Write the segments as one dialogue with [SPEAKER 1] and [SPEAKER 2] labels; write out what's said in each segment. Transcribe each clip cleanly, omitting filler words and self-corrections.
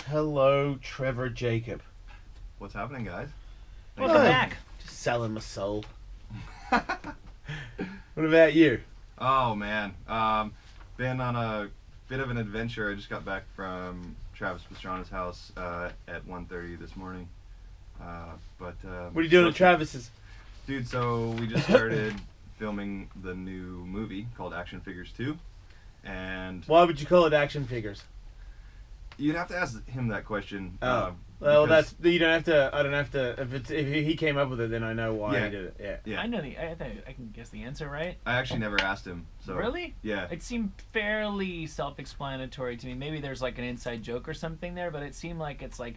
[SPEAKER 1] Hello, Trevor Jacob.
[SPEAKER 2] What's happening, guys?
[SPEAKER 3] Welcome back.
[SPEAKER 1] Just selling my soul. What about you?
[SPEAKER 2] Oh man, been on a bit of an adventure. I just got back from Travis Pastrana's house at 1:30 this morning. What
[SPEAKER 1] are you doing at Travis's?
[SPEAKER 2] Dude, so we just started filming the new movie called Action Figures 2, and
[SPEAKER 1] Why would you call it Action Figures?
[SPEAKER 2] you'd have to ask him that question.
[SPEAKER 1] Oh. Well,
[SPEAKER 2] because-
[SPEAKER 1] you don't have to. I don't have to. If he came up with it, then I know why he did it. Yeah.
[SPEAKER 2] Yeah.
[SPEAKER 3] I know I think I can guess the answer, right?
[SPEAKER 2] I actually never asked him. So
[SPEAKER 3] Really?
[SPEAKER 2] Yeah.
[SPEAKER 3] It seemed fairly self-explanatory to me. Maybe there's like an inside joke or something there, but it seemed like it's like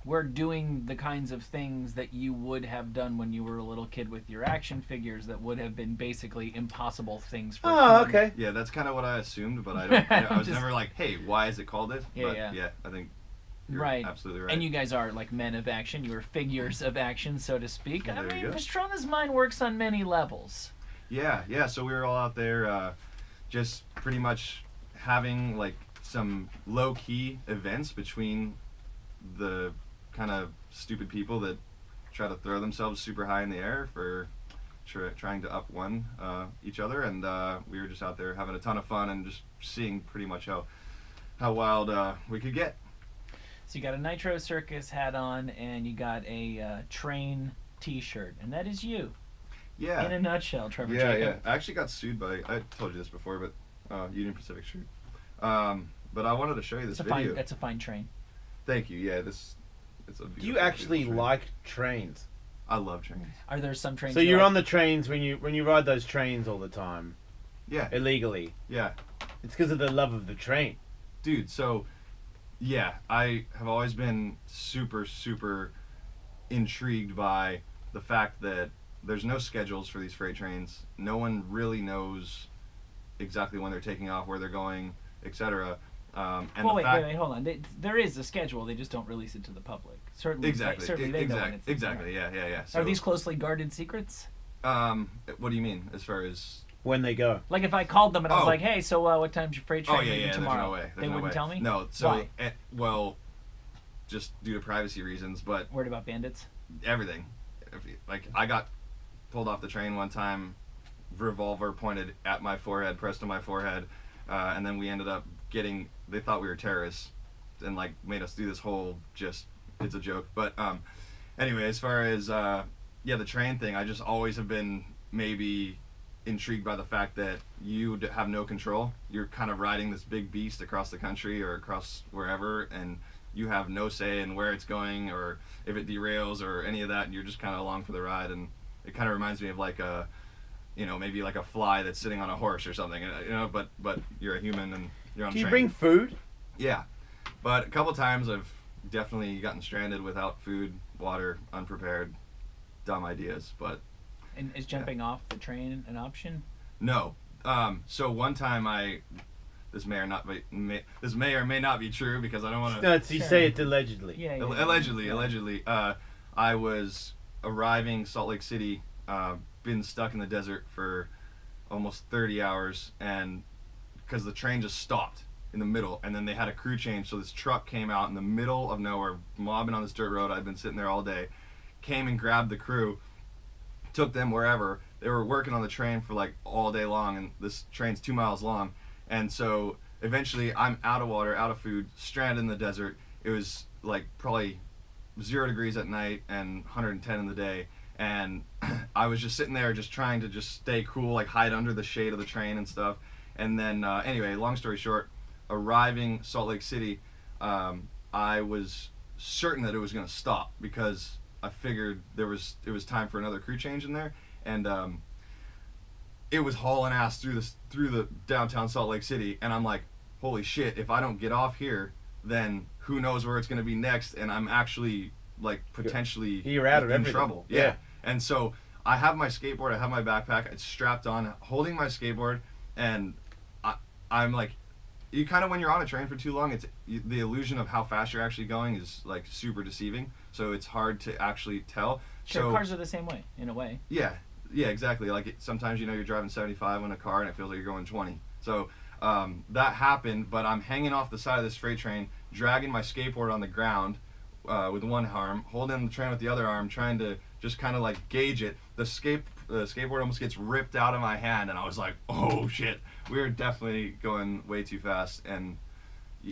[SPEAKER 3] we're doing the kinds of things that you would have done when you were a little kid with your action figures that would have been basically impossible things for
[SPEAKER 1] Oh,
[SPEAKER 3] human-
[SPEAKER 1] okay.
[SPEAKER 2] Yeah, that's kind of what I assumed, but I don't. I was
[SPEAKER 3] Just-
[SPEAKER 2] never like, hey, why is it called it?
[SPEAKER 3] Yeah,
[SPEAKER 2] But
[SPEAKER 3] yeah.
[SPEAKER 2] I think you're
[SPEAKER 3] Right.
[SPEAKER 2] absolutely right.
[SPEAKER 3] And you guys are like men of action. You are figures of action, so to speak.
[SPEAKER 2] Well,
[SPEAKER 3] I
[SPEAKER 2] there you
[SPEAKER 3] mean,
[SPEAKER 2] go.
[SPEAKER 3] Pastrana's mind works on many levels.
[SPEAKER 2] Yeah. So we were all out there, just pretty much having like some low-key events between the kind of stupid people that try to throw themselves super high in the air for trying to up one each other, and we were just out there having a ton of fun and just seeing pretty much how wild we could get.
[SPEAKER 3] So you got a Nitro Circus hat on, and you got a train T-shirt, and that is you.
[SPEAKER 2] Yeah.
[SPEAKER 3] In a nutshell, Trevor
[SPEAKER 2] Yeah.
[SPEAKER 3] Jacob.
[SPEAKER 2] I actually got sued by, I told you this before, but Union Pacific shirt. But I wanted to show you this video.
[SPEAKER 3] That's a fine train.
[SPEAKER 2] Thank you. Yeah, it's a beautiful,
[SPEAKER 1] Do you actually
[SPEAKER 2] beautiful train.
[SPEAKER 1] like trains?
[SPEAKER 2] I love trains.
[SPEAKER 3] Are there some trains?
[SPEAKER 1] So
[SPEAKER 3] you
[SPEAKER 1] you're
[SPEAKER 3] like?
[SPEAKER 1] on the trains when you ride those trains all the time
[SPEAKER 2] Yeah.
[SPEAKER 1] illegally.
[SPEAKER 2] Yeah.
[SPEAKER 1] It's because of the love of the train.
[SPEAKER 2] Dude, so yeah, I have always been super intrigued by the fact that there's no schedules for these freight trains. No one really knows exactly when they're taking off, where they're going, etc. And
[SPEAKER 3] Well,
[SPEAKER 2] the
[SPEAKER 3] wait,
[SPEAKER 2] fact,
[SPEAKER 3] hold on. There is a schedule. They just don't release it to the public. Certainly,
[SPEAKER 2] exactly,
[SPEAKER 3] they know when it's
[SPEAKER 2] exactly. Yeah. So,
[SPEAKER 3] Are these closely guarded secrets?
[SPEAKER 2] what do you mean as far as?
[SPEAKER 1] When they go.
[SPEAKER 3] Like if I called them and I was
[SPEAKER 2] Oh.
[SPEAKER 3] like, "Hey, so what time's your freight train
[SPEAKER 2] Oh yeah,
[SPEAKER 3] leaving tomorrow?"
[SPEAKER 2] There's no way.
[SPEAKER 3] They wouldn't tell me.
[SPEAKER 2] No, so
[SPEAKER 3] Why?
[SPEAKER 2] Well, just due to privacy reasons, but
[SPEAKER 3] Worried about bandits?
[SPEAKER 2] everything. Like I got pulled off the train one time, revolver pointed at my forehead, pressed to my forehead, and then we ended up getting. They thought we were terrorists, and like made us do this whole just. It's a joke, but anyway, as far as the train thing, I just always have been maybe intrigued by the fact that you have no control. You're kind of riding this big beast across the country or across wherever, and you have no say in where it's going or if it derails or any of that, and you're just kind of along for the ride. And it kind of reminds me of like a, maybe like a fly that's sitting on a horse or something, but you're a human and you're on
[SPEAKER 1] Do
[SPEAKER 2] a
[SPEAKER 1] you
[SPEAKER 2] train.
[SPEAKER 1] bring food?
[SPEAKER 2] Yeah, but a couple times I've definitely gotten stranded without food, water, unprepared, dumb ideas, but
[SPEAKER 3] And is jumping off the train an option?
[SPEAKER 2] no. So one time this may or may not be true because I don't want to.
[SPEAKER 1] No, you
[SPEAKER 3] Sure.
[SPEAKER 1] say it allegedly.
[SPEAKER 3] Yeah.
[SPEAKER 2] Allegedly. I was arriving Salt Lake City, been stuck in the desert for almost 30 hours, and because the train just stopped in the middle, and then they had a crew change, so this truck came out in the middle of nowhere, mobbing on this dirt road. I'd been sitting there all day, came and grabbed the crew, took them wherever. They were working on the train for like all day long, and this train's 2 miles long, and so eventually I'm out of water, out of food, stranded in the desert. It was like probably 0 degrees at night and 110 in the day, and I was just sitting there just trying to just stay cool, like hide under the shade of the train and stuff. And then anyway, long story short, arriving Salt Lake City, I was certain that it was going to stop because I figured it was time for another crew change in there, and it was hauling ass through the downtown Salt Lake City, and I'm like, holy shit, if I don't get off here, then who knows where it's going to be next, and I'm actually like potentially
[SPEAKER 1] You're out of
[SPEAKER 2] in
[SPEAKER 1] everything.
[SPEAKER 2] trouble.
[SPEAKER 1] Yeah.
[SPEAKER 2] And so I have my skateboard, I have my backpack, it's strapped on, holding my skateboard, and I'm like, you kind of, when you're on a train for too long, the illusion of how fast you're actually going is like super deceiving, so it's hard to actually tell.
[SPEAKER 3] Sure,
[SPEAKER 2] So
[SPEAKER 3] cars are the same way in a way.
[SPEAKER 2] yeah, exactly. Like sometimes you're driving 75 in a car and it feels like you're going 20. So that happened, but I'm hanging off the side of this freight train, dragging my skateboard on the ground with one arm, holding the train with the other arm, trying to just kind of like gauge it. The skateboard almost gets ripped out of my hand, and I was like, oh shit, we were definitely going way too fast, and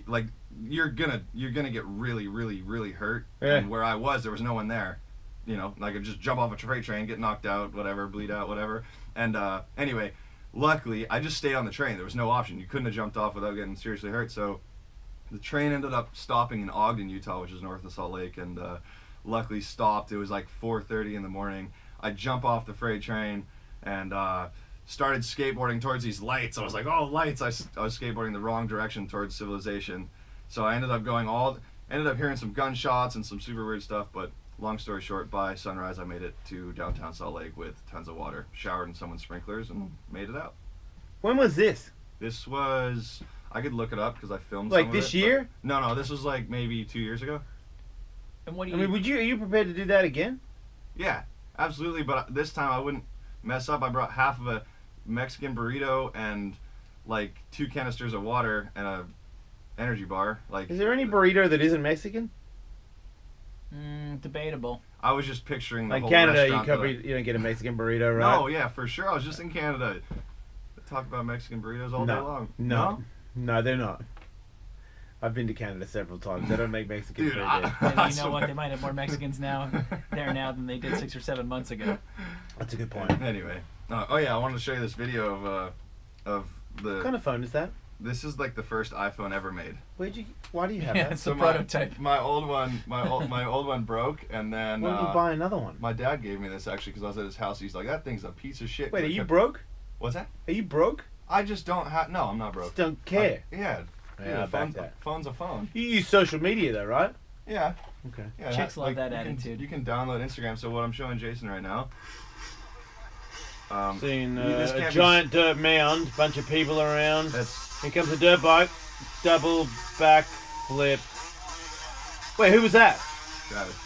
[SPEAKER 2] like you're gonna get really, really, really hurt.
[SPEAKER 1] Yeah.
[SPEAKER 2] And where I was, there was no one there. You know, like I could just jump off a freight train, get knocked out, whatever, bleed out, whatever. And anyway, luckily, I just stayed on the train. There was no option. You couldn't have jumped off without getting seriously hurt. So the train ended up stopping in Ogden, Utah, which is north of Salt Lake, and luckily stopped. It was like 4:30 in the morning. I jump off the freight train and started skateboarding towards these lights. I was like, oh, lights. I was skateboarding the wrong direction towards civilization. So I ended up hearing some gunshots and some super weird stuff, but long story short, by sunrise, I made it to downtown Salt Lake with tons of water, showered in someone's sprinklers, and made it out.
[SPEAKER 1] When was this?
[SPEAKER 2] This was, I could look it up because I filmed
[SPEAKER 1] like
[SPEAKER 2] some
[SPEAKER 1] this
[SPEAKER 2] of it,
[SPEAKER 1] year?
[SPEAKER 2] No, this was like maybe 2 years ago.
[SPEAKER 3] And what do
[SPEAKER 1] I mean, are you prepared to do that again?
[SPEAKER 2] Yeah, absolutely, but this time I wouldn't mess up. I brought half of a Mexican burrito and like 2 canisters of water and a energy bar. Like,
[SPEAKER 1] is there any burrito that isn't Mexican?
[SPEAKER 3] Debatable.
[SPEAKER 2] I was just picturing the
[SPEAKER 1] like
[SPEAKER 2] whole
[SPEAKER 1] Canada,
[SPEAKER 2] restaurant
[SPEAKER 1] you don't get a Mexican burrito, right?
[SPEAKER 2] No, yeah, for sure. I was just in Canada. Talk about Mexican burritos all day long.
[SPEAKER 1] No, they're not. I've been to Canada several times. They don't make Mexican food there.
[SPEAKER 3] And you know what? They might have more Mexicans there now than they did 6 or 7 months ago.
[SPEAKER 1] That's a good point.
[SPEAKER 2] Anyway, oh yeah, I wanted to show you this video of the.
[SPEAKER 1] What kind of phone is that?
[SPEAKER 2] This is like the first iPhone ever made.
[SPEAKER 1] Why do you have
[SPEAKER 3] Yeah,
[SPEAKER 1] that?
[SPEAKER 3] it's the prototype.
[SPEAKER 2] My old one broke, and then.
[SPEAKER 1] Why did you buy another one?
[SPEAKER 2] My dad gave me this actually because I was at his house. He's like, that thing's a piece of shit.
[SPEAKER 1] Wait, are you broke?
[SPEAKER 2] What's that?
[SPEAKER 1] Are you broke?
[SPEAKER 2] I just don't have. No, I'm not broke.
[SPEAKER 1] Just don't care.
[SPEAKER 2] Yeah.
[SPEAKER 1] Yeah,
[SPEAKER 2] phone's a phone.
[SPEAKER 1] You use social media though, right?
[SPEAKER 2] Yeah.
[SPEAKER 1] Okay.
[SPEAKER 2] Yeah,
[SPEAKER 3] Chicks love that attitude.
[SPEAKER 2] You can download Instagram. So what I'm showing Jason right now.
[SPEAKER 1] Seeing a giant dirt mound, bunch of people around.
[SPEAKER 2] That's.
[SPEAKER 1] Here comes a dirt bike, double back flip. Wait, who was that?
[SPEAKER 2] Travis.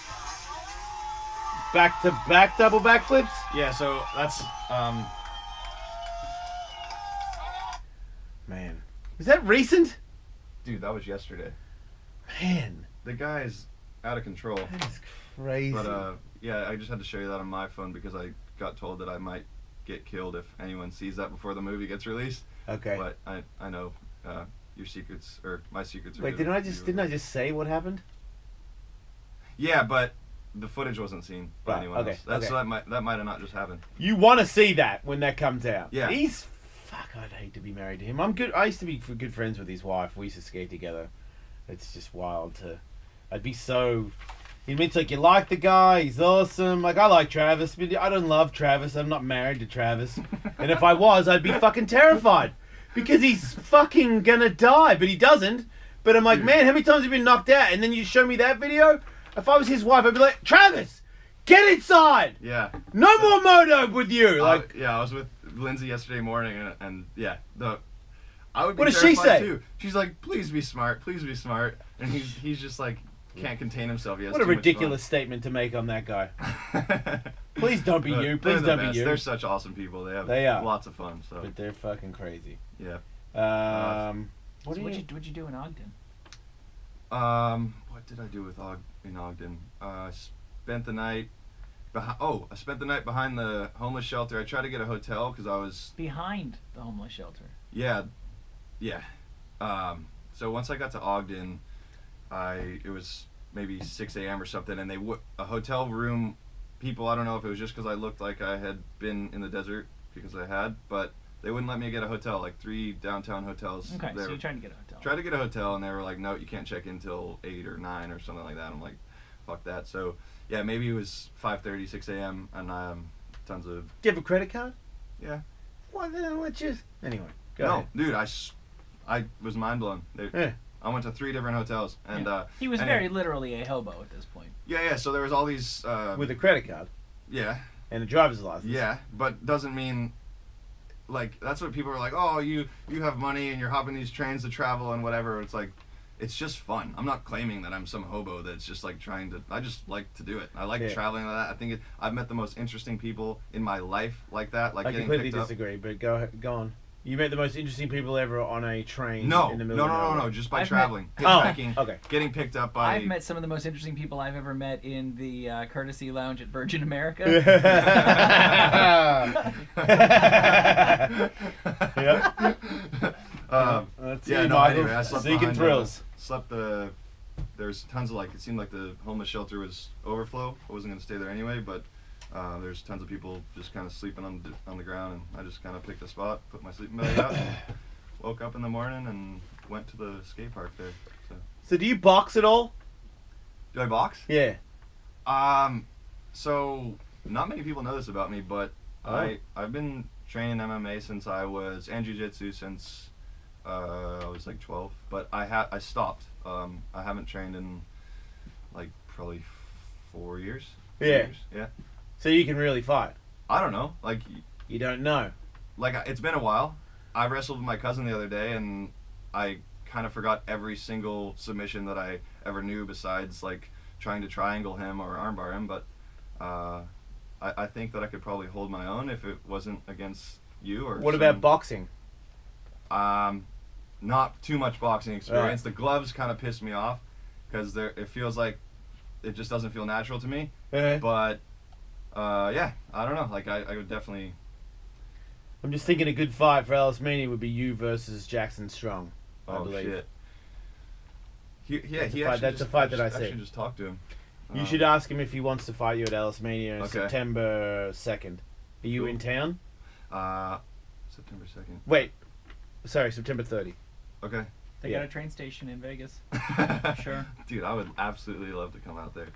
[SPEAKER 1] Back to back double back flips?
[SPEAKER 2] Yeah. So that's
[SPEAKER 1] Man, is that recent?
[SPEAKER 2] Dude, that was yesterday.
[SPEAKER 1] Man,
[SPEAKER 2] The guy's out of control.
[SPEAKER 1] that is crazy.
[SPEAKER 2] But yeah, I just had to show you that on my phone because I got told that I might get killed if anyone sees that before the movie gets released.
[SPEAKER 1] Okay.
[SPEAKER 2] But I know your secrets or my secrets are.
[SPEAKER 1] Wait, didn't I just say what happened?
[SPEAKER 2] Yeah, but the footage wasn't seen by
[SPEAKER 1] Right,
[SPEAKER 2] anyone
[SPEAKER 1] okay,
[SPEAKER 2] else. So
[SPEAKER 1] okay.
[SPEAKER 2] that might have not just happened.
[SPEAKER 1] You want to see that when that comes out?
[SPEAKER 2] Yeah.
[SPEAKER 1] Fuck, I'd hate to be married to him. I'm good. I used to be good friends with his wife. We used to skate together. It's just wild to. I'd be so. It's like you like the guy. He's awesome. Like I like Travis, but I don't love Travis. I'm not married to Travis. And if I was, I'd be fucking terrified because he's fucking gonna die, but he doesn't. But I'm like, man, how many times have you been knocked out? And then you show me that video. If I was his wife, I'd be like, Travis, get inside.
[SPEAKER 2] Yeah.
[SPEAKER 1] No more moto with you. Like,
[SPEAKER 2] yeah, I was with Lindsay yesterday morning, and yeah, I would be
[SPEAKER 1] what does she say?
[SPEAKER 2] too. She's like, please be smart, and he's just like can't contain himself.
[SPEAKER 1] What a ridiculous statement to make on that guy. Please don't be you. Please don't be you.
[SPEAKER 2] They're such awesome people. They are lots of fun. So.
[SPEAKER 1] But they're fucking crazy.
[SPEAKER 2] Yeah.
[SPEAKER 3] What'd you do in Ogden?
[SPEAKER 2] What did I do in Ogden? I spent the night. I spent the night behind the homeless shelter. I tried to get a hotel because I was
[SPEAKER 3] behind the homeless shelter.
[SPEAKER 2] Yeah. So once I got to Ogden, it was maybe 6 a.m. or something, and a hotel room people. I don't know if it was just because I looked like I had been in the desert because I had, but they wouldn't let me get a hotel. Like 3 downtown hotels.
[SPEAKER 3] Okay, so you're trying to get a hotel.
[SPEAKER 2] Tried to get a hotel, and they were like, no, you can't check in till 8 or 9 or something like that. I'm like, fuck that. So yeah, maybe it was 5:30, 6 a.m. and tons of.
[SPEAKER 1] Do you have a credit card?
[SPEAKER 2] Yeah.
[SPEAKER 1] What just? Anyway, go ahead.
[SPEAKER 2] Dude, I was mind blown. I went to 3 different hotels, and
[SPEAKER 3] he was very literally a hobo at this point.
[SPEAKER 2] Yeah. So there was all these
[SPEAKER 1] with a credit card.
[SPEAKER 2] Yeah.
[SPEAKER 1] And a driver's license.
[SPEAKER 2] Yeah, but doesn't mean like that's what people are like. Oh, you have money and you're hopping these trains to travel and whatever. It's like. It's just fun. I'm not claiming that I'm some hobo that's just like trying to. I just like to do it. I like traveling like that. I think I've met the most interesting people in my life like that. Like
[SPEAKER 1] I
[SPEAKER 2] getting
[SPEAKER 1] completely
[SPEAKER 2] picked
[SPEAKER 1] disagree, but go on. You met the most interesting people ever on a train
[SPEAKER 2] No,
[SPEAKER 1] in the
[SPEAKER 2] no,
[SPEAKER 1] middle of
[SPEAKER 2] no,
[SPEAKER 1] nowhere.
[SPEAKER 2] just by
[SPEAKER 3] I've
[SPEAKER 2] traveling.
[SPEAKER 1] met-
[SPEAKER 2] Hitchhiking,
[SPEAKER 1] okay.
[SPEAKER 2] getting picked up by...
[SPEAKER 3] I've met some of the most interesting people I've ever met in the courtesy lounge at Virgin America.
[SPEAKER 1] Yep. That's
[SPEAKER 2] Yeah,
[SPEAKER 1] you,
[SPEAKER 2] no,
[SPEAKER 1] Michael.
[SPEAKER 2] anyway, I slept
[SPEAKER 1] Seeking
[SPEAKER 2] behind
[SPEAKER 1] thrills.
[SPEAKER 2] There's tons of, like, it seemed like the homeless shelter was overflow. I wasn't going to stay there anyway, but there's tons of people just kind of sleeping on the ground, and I just kind of picked a spot, put my sleeping bag out, and woke up in the morning and went to the skate park there.
[SPEAKER 1] So do you box at all?
[SPEAKER 2] Do I box?
[SPEAKER 1] Yeah.
[SPEAKER 2] So not many people know this about me, but I've been training MMA since I was, and jiu-jitsu since I was like 12, but I stopped. I haven't trained in like probably 4 years.
[SPEAKER 1] Yeah.
[SPEAKER 2] 3 years. Yeah.
[SPEAKER 1] So you can really fight?
[SPEAKER 2] I don't know. Like,
[SPEAKER 1] You don't know.
[SPEAKER 2] like it's been a while. I wrestled with my cousin the other day, and I kind of forgot every single submission that I ever knew besides like trying to triangle him or armbar him. But I think that I could probably hold my own if it wasn't against you or.
[SPEAKER 1] What about boxing?
[SPEAKER 2] Not too much boxing experience.
[SPEAKER 1] Right.
[SPEAKER 2] The gloves kind of piss me off because it feels like it just doesn't feel natural to me. But yeah, I don't know. Like I would definitely.
[SPEAKER 1] I'm just thinking a good fight for Ellis Mania would be you versus Jackson Strong. I believe.
[SPEAKER 2] Shit.
[SPEAKER 1] That's a fight that I see.
[SPEAKER 2] I should just talk to him.
[SPEAKER 1] You should ask him if he wants to fight you at Ellis Mania
[SPEAKER 2] Okay.
[SPEAKER 1] September 2nd. Are you in town?
[SPEAKER 2] September 2nd.
[SPEAKER 1] Wait. Sorry, September 30.
[SPEAKER 2] Okay.
[SPEAKER 3] They
[SPEAKER 1] Yeah.
[SPEAKER 3] got a train station in Vegas. Sure.
[SPEAKER 2] Dude, I would absolutely love to come out there.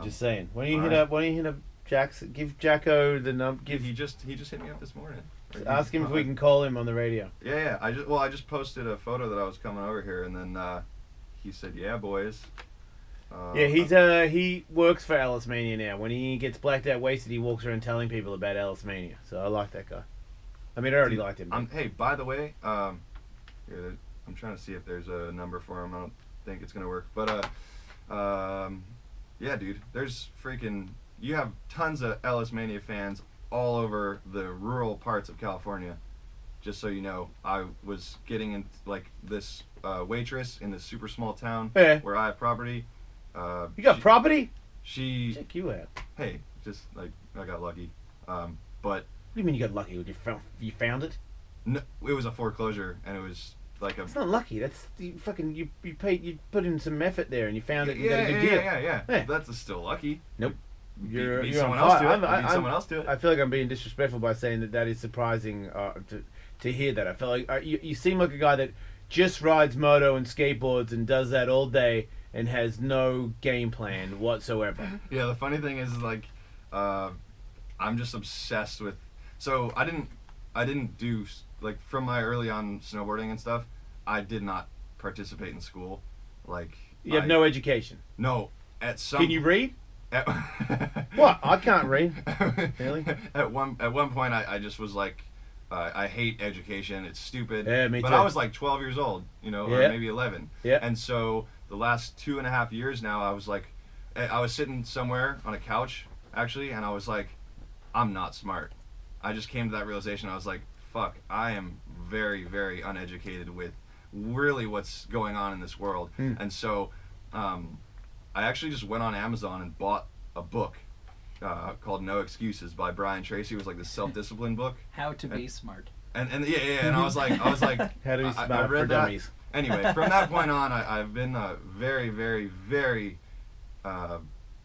[SPEAKER 1] Just saying. Why don't you
[SPEAKER 2] all
[SPEAKER 1] hit up Jackson? Give Jacko the number.
[SPEAKER 2] he just hit me up this morning.
[SPEAKER 1] Ask him if we can call him on the radio.
[SPEAKER 2] Yeah. I just posted a photo that I was coming over here, and then he said, "Yeah, boys."
[SPEAKER 1] Yeah, he works for Ellis Mania now. When he gets blacked out wasted, he walks around telling people about Ellis Mania. So I like that guy. I mean, I already liked him.
[SPEAKER 2] Hey, by the way, here, I'm trying to see if there's a number for him. I don't think it's gonna work, but yeah, dude, there's you have tons of Ellis Mania fans all over the rural parts of California. Just so you know, I was getting in like this waitress in this super small town where I have property.
[SPEAKER 1] You got property?
[SPEAKER 2] She
[SPEAKER 1] Check you out.
[SPEAKER 2] Hey, just like I got lucky. But
[SPEAKER 1] What do you mean you got lucky? You found it?
[SPEAKER 2] no, it was a foreclosure, and it was like a.
[SPEAKER 1] It's not lucky. That's you put in some effort there and you found it and
[SPEAKER 2] Yeah,
[SPEAKER 1] got a good deal.
[SPEAKER 2] Yeah. That's still lucky.
[SPEAKER 1] Nope.
[SPEAKER 2] Beat
[SPEAKER 1] You're
[SPEAKER 2] someone
[SPEAKER 1] on
[SPEAKER 2] else
[SPEAKER 1] fire.
[SPEAKER 2] to it. Beat someone else to it.
[SPEAKER 1] I feel like I'm being disrespectful by saying that is surprising to hear that. I feel like you seem like a guy that just rides moto and skateboards and does that all day and has no game plan whatsoever.
[SPEAKER 2] Yeah, the funny thing is like, I'm just obsessed with. So I didn't do like from my early on snowboarding and stuff. I did not participate in school. Like
[SPEAKER 1] You have no education.
[SPEAKER 2] No, at some.
[SPEAKER 1] Can you read? What? I can't read. Really?
[SPEAKER 2] At one point, I just was like, I hate education. It's stupid.
[SPEAKER 1] Yeah, me
[SPEAKER 2] but
[SPEAKER 1] too.
[SPEAKER 2] I was like 12 years old, or
[SPEAKER 1] Yeah.
[SPEAKER 2] maybe 11.
[SPEAKER 1] Yeah.
[SPEAKER 2] And so the last 2.5 years now, I was like, I was sitting somewhere on a couch actually, and I was like, I'm not smart. I just came to that realization. I was like, fuck, I am very, very uneducated with really what's going on in this world. And so I actually just went on Amazon and bought a book called No Excuses by Brian Tracy. It was like this self-discipline book.
[SPEAKER 3] How to be smart.
[SPEAKER 2] And and I was like
[SPEAKER 1] How to be smart
[SPEAKER 2] I
[SPEAKER 1] for
[SPEAKER 2] read that.
[SPEAKER 1] dummies.
[SPEAKER 2] Anyway, from that point on, I've been very, very, very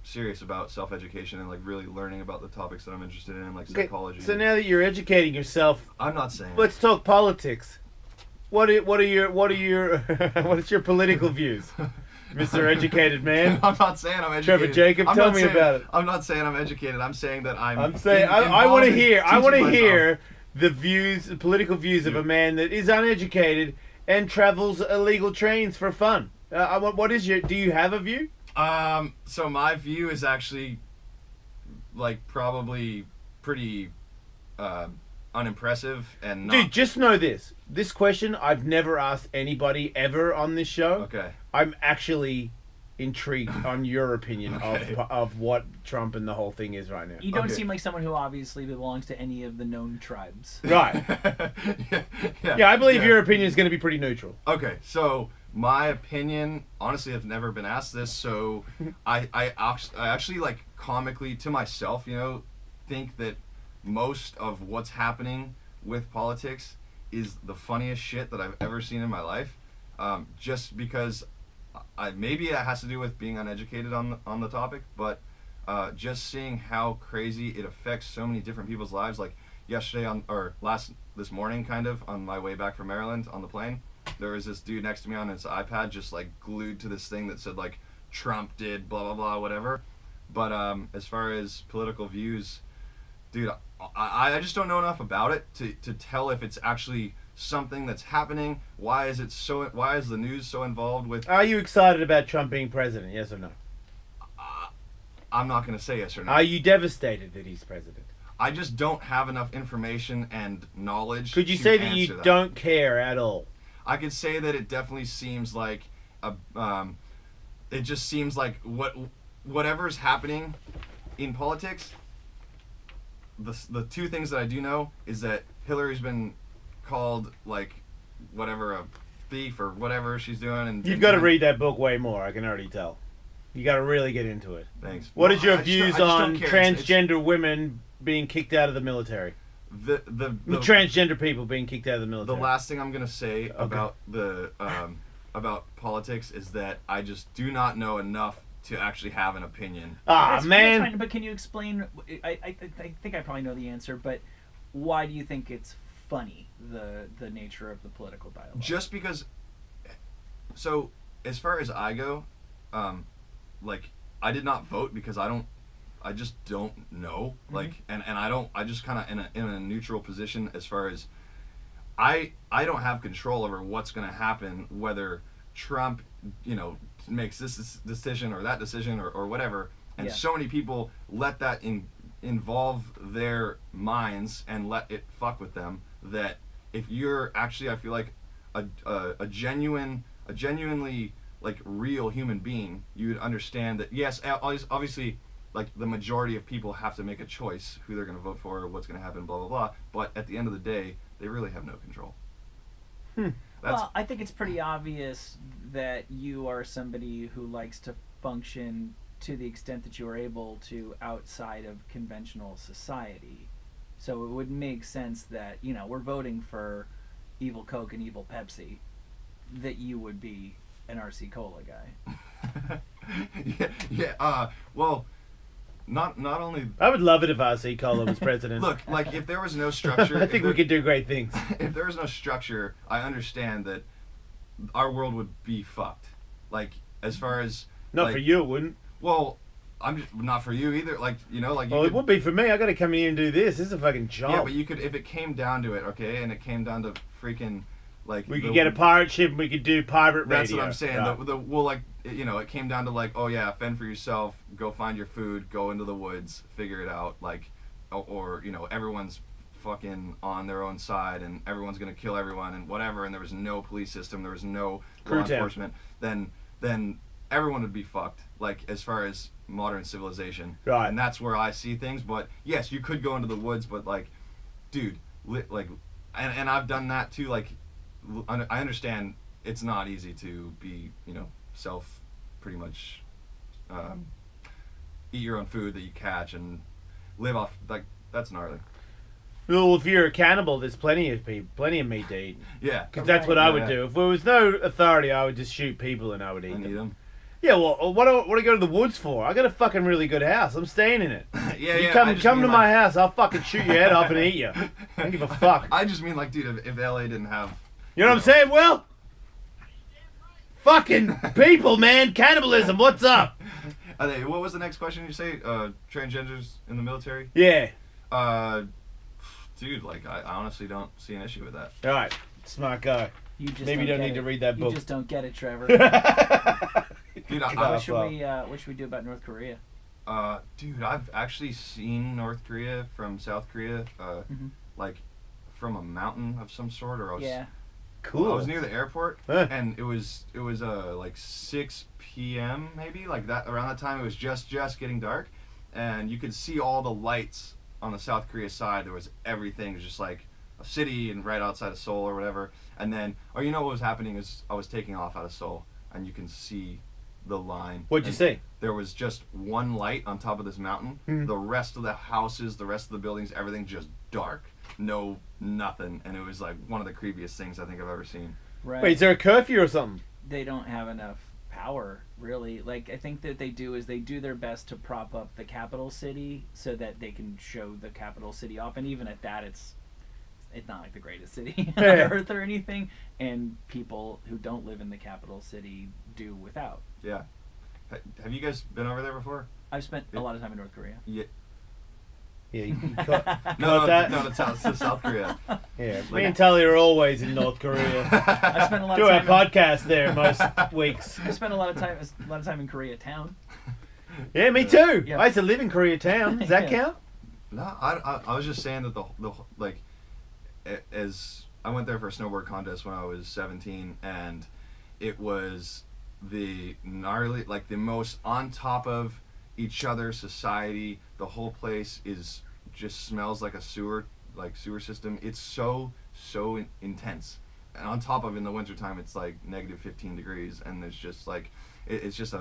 [SPEAKER 2] serious about self-education and like really learning about the topics that I'm interested in, like psychology.
[SPEAKER 1] So now that you're educating yourself,
[SPEAKER 2] I'm not saying.
[SPEAKER 1] let's talk politics. What are your what is your political views, Mr. Educated Man?
[SPEAKER 2] I'm not saying I'm educated.
[SPEAKER 1] Trevor Jacob, tell me about it.
[SPEAKER 2] I'm not saying I'm educated. I'm saying that I'm
[SPEAKER 1] saying I want to hear. I want to
[SPEAKER 2] teaching
[SPEAKER 1] hear the political views of a man that is uneducated and travels illegal trains for fun. What is your? Do you have a view?
[SPEAKER 2] So my view is actually like probably pretty unimpressive and not.
[SPEAKER 1] Dude, just know this. This question I've never asked anybody ever on this show.
[SPEAKER 2] Okay.
[SPEAKER 1] I'm actually intrigued on your opinion
[SPEAKER 2] Okay.
[SPEAKER 1] of what Trump and the whole thing is right now.
[SPEAKER 3] You don't
[SPEAKER 2] Okay.
[SPEAKER 3] seem like someone who obviously belongs to any of the known tribes.
[SPEAKER 1] Right.
[SPEAKER 2] yeah,
[SPEAKER 1] Yeah, I believe
[SPEAKER 2] yeah.
[SPEAKER 1] your opinion is going to be pretty neutral.
[SPEAKER 2] Okay, so my opinion, honestly, I've never been asked this, so I actually, like, comically to myself, you know, think that most of what's happening with politics is the funniest shit that I've ever seen in my life. Just because maybe it has to do with being uneducated on the topic, but just seeing how crazy it affects so many different people's lives. Like yesterday this morning, kind of on my way back from Maryland on the plane, there was this dude next to me on his iPad just like glued to this thing that said like Trump did blah blah blah whatever. But as far as political views, dude, I just don't know enough about it to tell if it's actually something that's happening. Why is the news so involved with?
[SPEAKER 1] Are you excited about Trump being president? Yes or no?
[SPEAKER 2] I'm not going to say yes or no.
[SPEAKER 1] Are you devastated that he's president?
[SPEAKER 2] I just don't have enough information and knowledge.
[SPEAKER 1] Could you
[SPEAKER 2] to
[SPEAKER 1] say that
[SPEAKER 2] answer
[SPEAKER 1] you don't care at all?
[SPEAKER 2] I could say that it definitely seems like it just seems like whatever's happening in politics. The two things that I do know is that Hillary's been called like whatever, a thief or whatever she's doing, and
[SPEAKER 1] You've got to read that book way more. I can already tell. You got to really get into it.
[SPEAKER 2] Thanks.
[SPEAKER 1] What
[SPEAKER 2] No,
[SPEAKER 1] is your
[SPEAKER 2] I just don't-
[SPEAKER 1] views
[SPEAKER 2] I just don't
[SPEAKER 1] on
[SPEAKER 2] care.
[SPEAKER 1] transgender women being kicked out of the military?
[SPEAKER 2] The
[SPEAKER 1] Transgender people being kicked out of the military.
[SPEAKER 2] The last thing I'm gonna say about about politics is that I just do not know enough to actually have an opinion.
[SPEAKER 3] That's
[SPEAKER 1] Man.
[SPEAKER 3] fine, but can you explain? I think I probably know the answer, but why do you think it's funny, the nature of the political dialogue?
[SPEAKER 2] Just because. So as far as I go, like I did not vote because I just don't know. Like and I just kind of in a neutral position as far as I don't have control over what's going to happen, whether Trump, you know, makes this decision or that decision or whatever. And so many people let that involve their minds and let it fuck with them, that if you're actually, I feel like a genuinely like real human being, you would understand that yes, obviously like the majority of people have to make a choice who they're going to vote for or what's going to happen, blah blah blah, but at the end of the day they really have no control.
[SPEAKER 3] Well, I think it's pretty obvious that you are somebody who likes to function to the extent that you are able to outside of conventional society. So it would make sense that, you know, we're voting for evil Coke and evil Pepsi, that you would be an RC Cola guy.
[SPEAKER 2] Well, not only
[SPEAKER 1] I would love it if RC Cola was president.
[SPEAKER 2] look, like if there was no structure,
[SPEAKER 1] I think we could do great things.
[SPEAKER 2] if there was no structure, I understand that our world would be fucked. Like as far as
[SPEAKER 1] Not
[SPEAKER 2] like,
[SPEAKER 1] for you, it wouldn't.
[SPEAKER 2] Well, I'm just not for you either. Like you know, like you
[SPEAKER 1] Well, it
[SPEAKER 2] could-
[SPEAKER 1] would be for me. I got to come here and do this. This is a fucking job.
[SPEAKER 2] yeah, but you could if it came down to it, okay, and it came down to freaking like
[SPEAKER 1] we could get a pirate ship and we could do pirate radio.
[SPEAKER 2] That's what I'm saying.
[SPEAKER 1] Right.
[SPEAKER 2] Well, like you know, it came down to like, oh yeah, fend for yourself, go find your food, go into the woods, figure it out. Like, or you know, everyone's fucking on their own side and everyone's gonna kill everyone and whatever. And there was no police system, there was no
[SPEAKER 1] Crew
[SPEAKER 2] law
[SPEAKER 1] town.
[SPEAKER 2] enforcement. Then everyone would be fucked. Like as far as modern civilization,
[SPEAKER 1] Right.
[SPEAKER 2] And that's where I see things. But yes, you could go into the woods, but like, dude, like, and I've done that too. Like, I understand it's not easy to be, you know, pretty much eat your own food that you catch and live off, like, that's gnarly.
[SPEAKER 1] Well, if you're a cannibal, there's plenty of meat to eat.
[SPEAKER 2] Yeah.
[SPEAKER 1] Because that's what I would
[SPEAKER 2] Yeah.
[SPEAKER 1] do. If there was no authority, I would just shoot people and I would eat
[SPEAKER 2] And eat
[SPEAKER 1] them.
[SPEAKER 2] them.
[SPEAKER 1] Yeah, well, what do I go to the woods for? I got a fucking really good house. I'm staying in it.
[SPEAKER 2] Yeah,
[SPEAKER 1] You
[SPEAKER 2] yeah.
[SPEAKER 1] come
[SPEAKER 2] I just
[SPEAKER 1] to
[SPEAKER 2] mean,
[SPEAKER 1] my
[SPEAKER 2] like-
[SPEAKER 1] house, I'll fucking shoot your head off and eat you. I don't give a fuck.
[SPEAKER 2] I just mean, like, dude, if LA didn't have...
[SPEAKER 1] You know what I'm saying? Well, fucking people, man. Cannibalism, what's up?
[SPEAKER 2] What was the next question you say? Transgenders in the military?
[SPEAKER 1] Yeah.
[SPEAKER 2] Dude, like, I honestly don't see an issue with that.
[SPEAKER 1] All right. Smart guy.
[SPEAKER 3] You just
[SPEAKER 1] Maybe you don't
[SPEAKER 3] get
[SPEAKER 1] need
[SPEAKER 3] it.
[SPEAKER 1] to read that book.
[SPEAKER 3] You just don't get it, Trevor.
[SPEAKER 2] Dude,
[SPEAKER 3] What should we do about North Korea?
[SPEAKER 2] dude, I've actually seen North Korea from South Korea, like from a mountain of some sort, or I was,
[SPEAKER 3] Yeah.
[SPEAKER 1] Cool.
[SPEAKER 2] I was near the airport,
[SPEAKER 1] Huh.
[SPEAKER 2] and it was like 6 p.m. maybe, like that. Around that time, it was just getting dark, and you could see all the lights on the South Korea side. There was everything. It was just like a city and right outside of Seoul or whatever. And then, you know what was happening is I was taking off out of Seoul, and you can see the line.
[SPEAKER 1] What'd you see?
[SPEAKER 2] There was just one light on top of this mountain.
[SPEAKER 1] Mhm.
[SPEAKER 2] The rest of the houses, the rest of the buildings, everything just dark. No, nothing. And it was like one of the creepiest things I think I've ever seen.
[SPEAKER 3] Right.
[SPEAKER 1] Wait, is there a curfew or something?
[SPEAKER 3] They don't have enough power, really. Like, I think that they do their best to prop up the capital city so that they can show the capital city off. And even at that, it's not like the greatest city on earth or anything. And people who don't live in the capital city do without.
[SPEAKER 2] Yeah. Have you guys been over there before?
[SPEAKER 3] I've spent a lot of time in North Korea.
[SPEAKER 2] Yeah.
[SPEAKER 1] Yeah, you caught
[SPEAKER 2] No,
[SPEAKER 1] that?
[SPEAKER 2] no, to South Korea.
[SPEAKER 1] Yeah, me and Tully are always in North Korea.
[SPEAKER 3] I spent a lot
[SPEAKER 1] Do
[SPEAKER 3] of
[SPEAKER 1] our
[SPEAKER 3] time.
[SPEAKER 1] podcast there most weeks.
[SPEAKER 3] I spent a lot of time in Koreatown.
[SPEAKER 1] Yeah, me too.
[SPEAKER 3] Yeah.
[SPEAKER 1] I used to live in Koreatown. Does that
[SPEAKER 3] Yeah.
[SPEAKER 1] count?
[SPEAKER 2] No, I was just saying that the like, as I went there for a snowboard contest when I was 17, and it was the gnarly, like the most on top of each other society. The whole place just smells like a sewer system. It's so intense, and on top of, in the wintertime, it's like negative 15 degrees, and there's just like it's just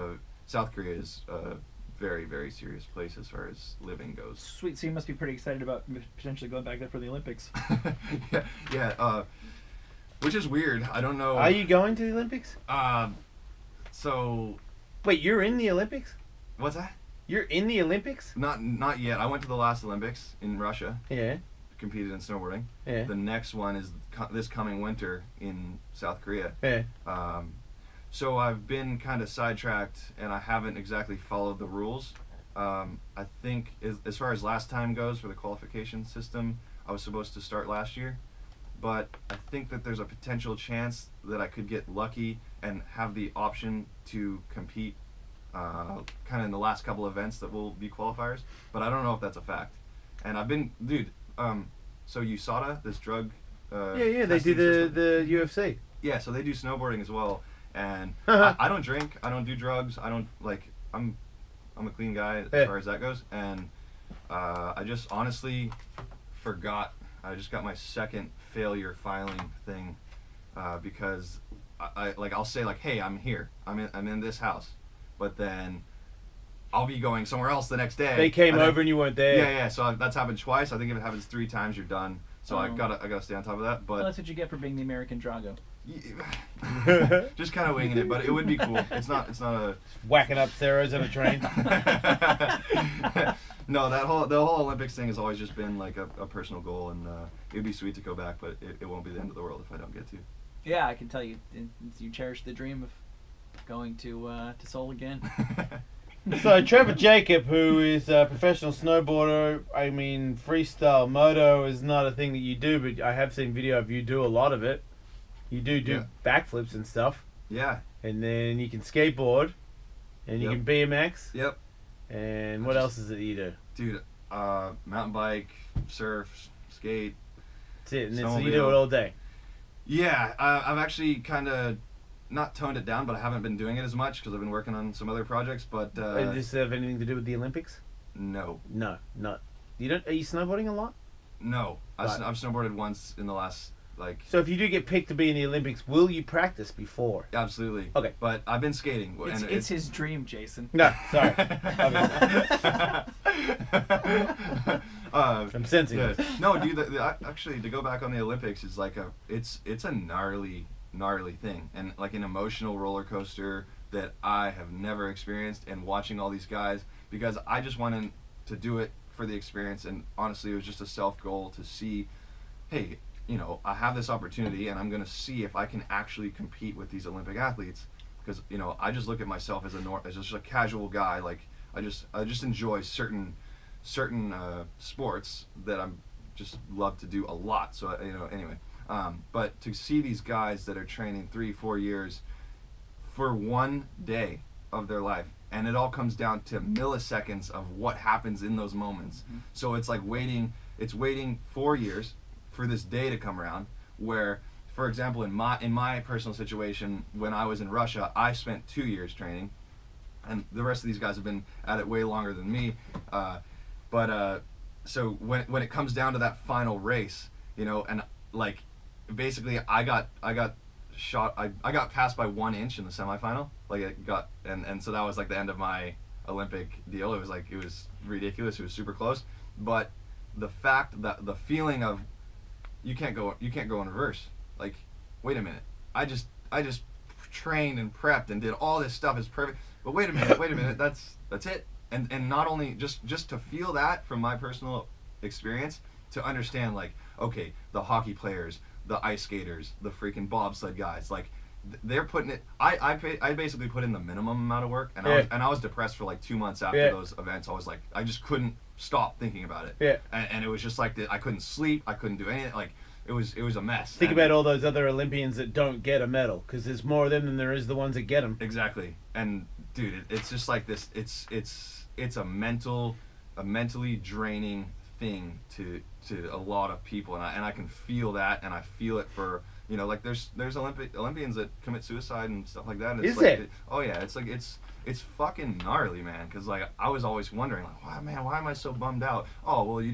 [SPEAKER 2] South Korea is a very, very serious place as far as living goes.
[SPEAKER 3] Sweet. So you must be pretty excited about potentially going back there for the Olympics.
[SPEAKER 2] yeah. Which is weird. I don't know.
[SPEAKER 1] Are you going to the Olympics?
[SPEAKER 2] So
[SPEAKER 1] Wait, you're in the Olympics?
[SPEAKER 2] what's that?
[SPEAKER 1] You're in the Olympics?
[SPEAKER 2] Not yet. I went to the last Olympics in Russia.
[SPEAKER 1] Yeah.
[SPEAKER 2] Competed in snowboarding.
[SPEAKER 1] Yeah.
[SPEAKER 2] The next one is this coming winter in South Korea.
[SPEAKER 1] Yeah.
[SPEAKER 2] So I've been kind of sidetracked, and I haven't exactly followed the rules. I think as far as last time goes for the qualification system, I was supposed to start last year, but I think that there's a potential chance that I could get lucky and have the option to compete kind of in the last couple events that will be qualifiers, but I don't know if that's a fact. And I've been, dude, so USADA, this drug
[SPEAKER 1] Yeah, they do
[SPEAKER 2] testing system.
[SPEAKER 1] the UFC.
[SPEAKER 2] Yeah, so they do snowboarding as well, and
[SPEAKER 1] Uh-huh.
[SPEAKER 2] I don't drink, I don't do drugs, I don't, like, I'm a clean guy as
[SPEAKER 1] Yeah.
[SPEAKER 2] far as that goes, and I just honestly forgot. I just got my second failure filing thing because I'll say like, hey, I'm here, I'm in this house, but then I'll be going somewhere else the next day.
[SPEAKER 1] They came
[SPEAKER 2] and then-
[SPEAKER 1] over and you weren't there.
[SPEAKER 2] Yeah. So that's happened twice. I think if it happens 3 times, you're done. So I
[SPEAKER 3] Oh.
[SPEAKER 2] gotta stay on top of that.
[SPEAKER 3] Well,
[SPEAKER 2] But
[SPEAKER 3] that's what you get for being the American Drago.
[SPEAKER 2] just kind of winging it. But it would be cool. It's not a.
[SPEAKER 1] Whacking up steroids on a train.
[SPEAKER 2] No, the whole Olympics thing has always just been like a personal goal, and it'd be sweet to go back, but it won't be the end of the world if I don't get to.
[SPEAKER 3] Yeah, I can tell you, you cherish the dream of going to Seoul again.
[SPEAKER 1] So Trevor Jacob, who is a professional snowboarder, I mean, freestyle moto is not a thing that you do, but I have seen video of you do a lot of it. You do
[SPEAKER 2] Yeah.
[SPEAKER 1] backflips and stuff,
[SPEAKER 2] Yeah.
[SPEAKER 1] and then you can skateboard, and you
[SPEAKER 2] Yep.
[SPEAKER 1] can BMX,
[SPEAKER 2] Yep.
[SPEAKER 1] and what else is it you do?
[SPEAKER 2] Dude, mountain bike, surf, skate.
[SPEAKER 1] That's it, and then, so you do it all day.
[SPEAKER 2] Yeah, I've actually kind of not toned it down, but I haven't been doing it as much because I've been working on some other projects. But
[SPEAKER 1] Does this have anything to do with the Olympics?
[SPEAKER 2] no,
[SPEAKER 1] No, not. You don't. Are you snowboarding a lot?
[SPEAKER 2] no,
[SPEAKER 1] Right.
[SPEAKER 2] I've snowboarded once in the last
[SPEAKER 1] So if you do get picked to be in the Olympics, will you practice before?
[SPEAKER 2] Absolutely.
[SPEAKER 1] Okay.
[SPEAKER 2] But I've been skating.
[SPEAKER 3] It's his dream, Jason.
[SPEAKER 1] No, sorry. I'm sensing
[SPEAKER 2] yeah.
[SPEAKER 1] this.
[SPEAKER 2] No, dude. Actually, to go back on the Olympics is like it's a gnarly thing, and like an emotional roller coaster that I have never experienced. And watching all these guys, because I just wanted to do it for the experience, and honestly, it was just a self goal to see, hey, you know, I have this opportunity, and I'm gonna see if I can actually compete with these Olympic athletes. Because you know, I just look at myself as as just a casual guy. Like I just enjoy certain sports that I'm just love to do a lot. So you know, anyway. But to see these guys that are training 3-4 years for one day of their life, and it all comes down to milliseconds of what happens in those moments.
[SPEAKER 3] Mm-hmm.
[SPEAKER 2] So it's like waiting 4 years for this day to come around, where for example, in my personal situation, when I was in Russia, I spent 2 years training, and the rest of these guys have been at it way longer than me. So when it comes down to that final race, you know, and like basically I got shot. I got passed by 1 inch in the semifinal. Like it got, and so that was like the end of my Olympic deal. It was ridiculous. It was super close. But the fact that the feeling of you can't go in reverse. Like, wait a minute. I just trained and prepped and did all this stuff is perfect. But wait a minute. That's it. And not only just to feel that from my personal experience, to understand like, okay, the hockey players, the ice skaters, the freaking bobsled guys, like they're putting it. I basically put in the minimum amount of work, and I was depressed for like 2 months after those events. I was like, I just couldn't stop thinking about it.
[SPEAKER 1] Yeah.
[SPEAKER 2] And it was just like I couldn't sleep. I couldn't do anything. Like it was a mess.
[SPEAKER 1] Think about all those other Olympians that don't get a medal, because there's more of them than there is the ones that get them.
[SPEAKER 2] Exactly. And dude, it's just like this. It's a mentally draining thing to a lot of people, and I can feel that, and I feel it for, you know, like there's Olympians that commit suicide and stuff like that. And it's
[SPEAKER 1] Is
[SPEAKER 2] like,
[SPEAKER 1] it?
[SPEAKER 2] Oh yeah, it's like it's fucking gnarly, man. Because like I was always wondering, like, why am I so bummed out? Oh well,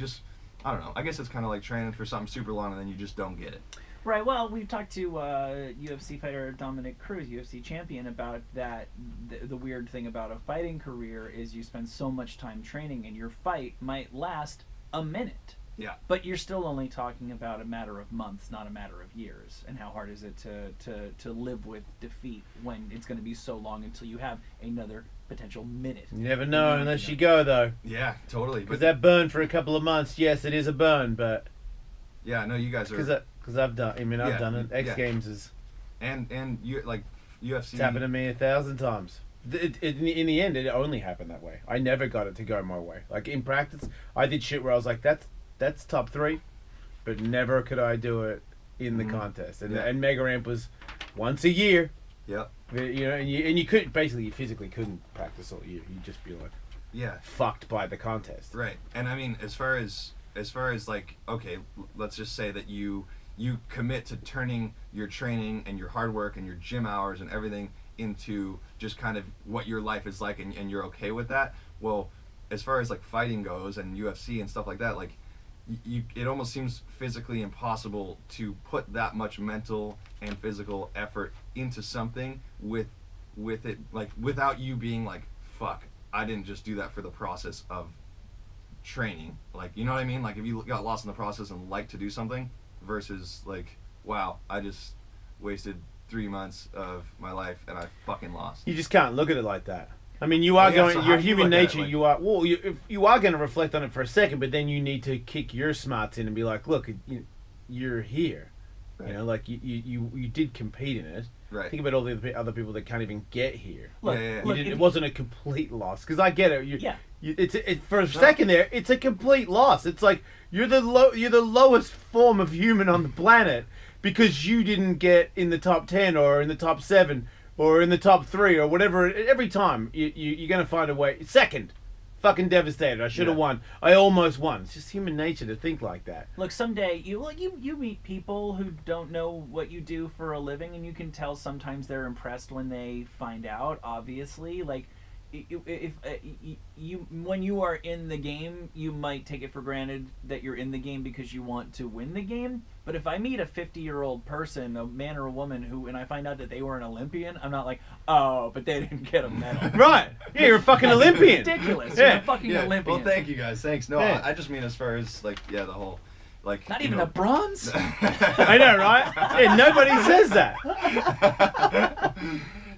[SPEAKER 2] I don't know. I guess it's kind of like training for something super long and then you just don't get it.
[SPEAKER 3] Right. Well, we've talked to UFC fighter Dominic Cruz, UFC champion, about that. The weird thing about a fighting career is you spend so much time training, and your fight might last a minute.
[SPEAKER 2] Yeah.
[SPEAKER 3] But you're still only talking about a matter of months, not a matter of years. And how hard is it to live with defeat when it's going to be so long until you have another potential minute?
[SPEAKER 1] You never know unless you go, though.
[SPEAKER 2] Yeah, totally.
[SPEAKER 1] Because that burn for a couple of months, yes, it is a burn, but...
[SPEAKER 2] Yeah, no, you guys are...
[SPEAKER 1] Because I've done it. X Games is...
[SPEAKER 2] And you, like, UFC...
[SPEAKER 1] It's happened to me 1,000 times. In the end, it only happened that way. I never got it to go my way. Like, in practice, I did shit where I was like, that's top 3, but never could I do it in the contest. And Mega Ramp was once a year.
[SPEAKER 2] Yep.
[SPEAKER 1] You know, and you couldn't, basically, you physically couldn't practice all year. You'd just be like, fucked by the contest.
[SPEAKER 2] Right. And I mean, as far as like, okay, let's just say that you commit to turning your training and your hard work and your gym hours and everything into just kind of what your life is like, and you're okay with that. Well, as far as like fighting goes and UFC and stuff like that, like it almost seems physically impossible to put that much mental and physical effort into something with it, like without you being like, fuck, I didn't just do that for the process of training. Like, you know what I mean? Like if you got lost in the process and like to do something versus like, wow, I just wasted 3 months of my life and I fucking lost.
[SPEAKER 1] You just can't look at it like that. I mean, you are going.
[SPEAKER 2] So
[SPEAKER 1] your human nature.
[SPEAKER 2] Like,
[SPEAKER 1] you are. Well, you are going to reflect on it for a second, but then you need to kick your smarts in and be like, look, you're here. Right. You know, like you did compete in it.
[SPEAKER 2] Right.
[SPEAKER 1] Think about all the other people that can't even get here.
[SPEAKER 3] Look,
[SPEAKER 1] it wasn't a complete loss, because I get it. For a second there, it's a complete loss. It's like you're the lowest form of human on the planet because you didn't get in the top 10 or in the top 7. Or in the top 3, or whatever. Every time you're gonna find a way. Second, fucking devastated. I should have won. I almost won. It's just human nature to think like that.
[SPEAKER 3] Look, someday you meet people who don't know what you do for a living, and you can tell sometimes they're impressed when they find out. Obviously, like if when you are in the game, you might take it for granted that you're in the game because you want to win the game. But if I meet a 50-year-old person, a man or a woman, and I find out that they were an Olympian, I'm not like, oh, but they didn't get a medal.
[SPEAKER 1] Right. Yeah, you're a fucking Olympian.
[SPEAKER 3] Ridiculous. You're a fucking Olympian.
[SPEAKER 2] Well, thank you guys. Thanks. No, I just mean as far as like, the whole, like,
[SPEAKER 3] not even a bronze.
[SPEAKER 1] I know, right? Yeah, nobody says that.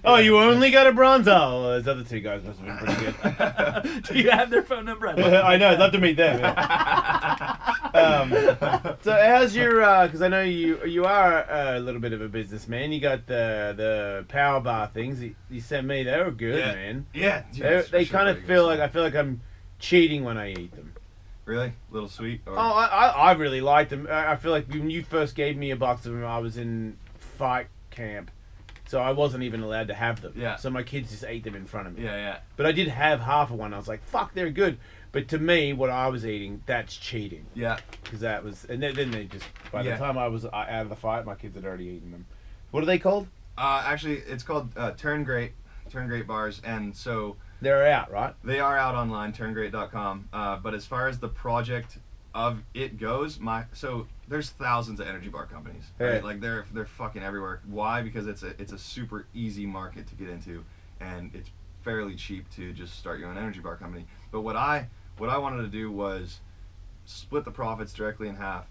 [SPEAKER 1] Oh, you only got a bronze? Oh, those other 2 guys must have been pretty good.
[SPEAKER 3] Do you have their phone number?
[SPEAKER 1] I know. I'd love to meet them. Yeah. So how's your... because I know you are a little bit of a businessman. You got the power bar things. You sent me. They were good, man.
[SPEAKER 2] Yeah.
[SPEAKER 1] They kind of feel like... I feel like I'm cheating when I eat them.
[SPEAKER 2] Really? A little sweet? Or?
[SPEAKER 1] Oh, I really like them. I feel like when you first gave me a box of them, I was in fight camp. So I wasn't even allowed to have them.
[SPEAKER 2] Yeah.
[SPEAKER 1] So my kids just ate them in front of me.
[SPEAKER 2] Yeah.
[SPEAKER 1] But I did have half of one. I was like, fuck, they're good. But to me, what I was eating, that's cheating.
[SPEAKER 2] Yeah.
[SPEAKER 1] Because that was... And then they just... By the
[SPEAKER 2] Yeah.
[SPEAKER 1] time I was out of the fight, my kids had already eaten them. What are they called?
[SPEAKER 2] Actually, it's called Turn Great bars, and so
[SPEAKER 1] They're out, right?
[SPEAKER 2] they are out online, turngreat.com. But as far as the project of it goes, so there's thousands of energy bar companies, right?
[SPEAKER 1] Yeah.
[SPEAKER 2] Like they're fucking everywhere. Why? Because it's a super easy market to get into, and it's fairly cheap to just start your own energy bar company. But what I wanted to do was split the profits directly in half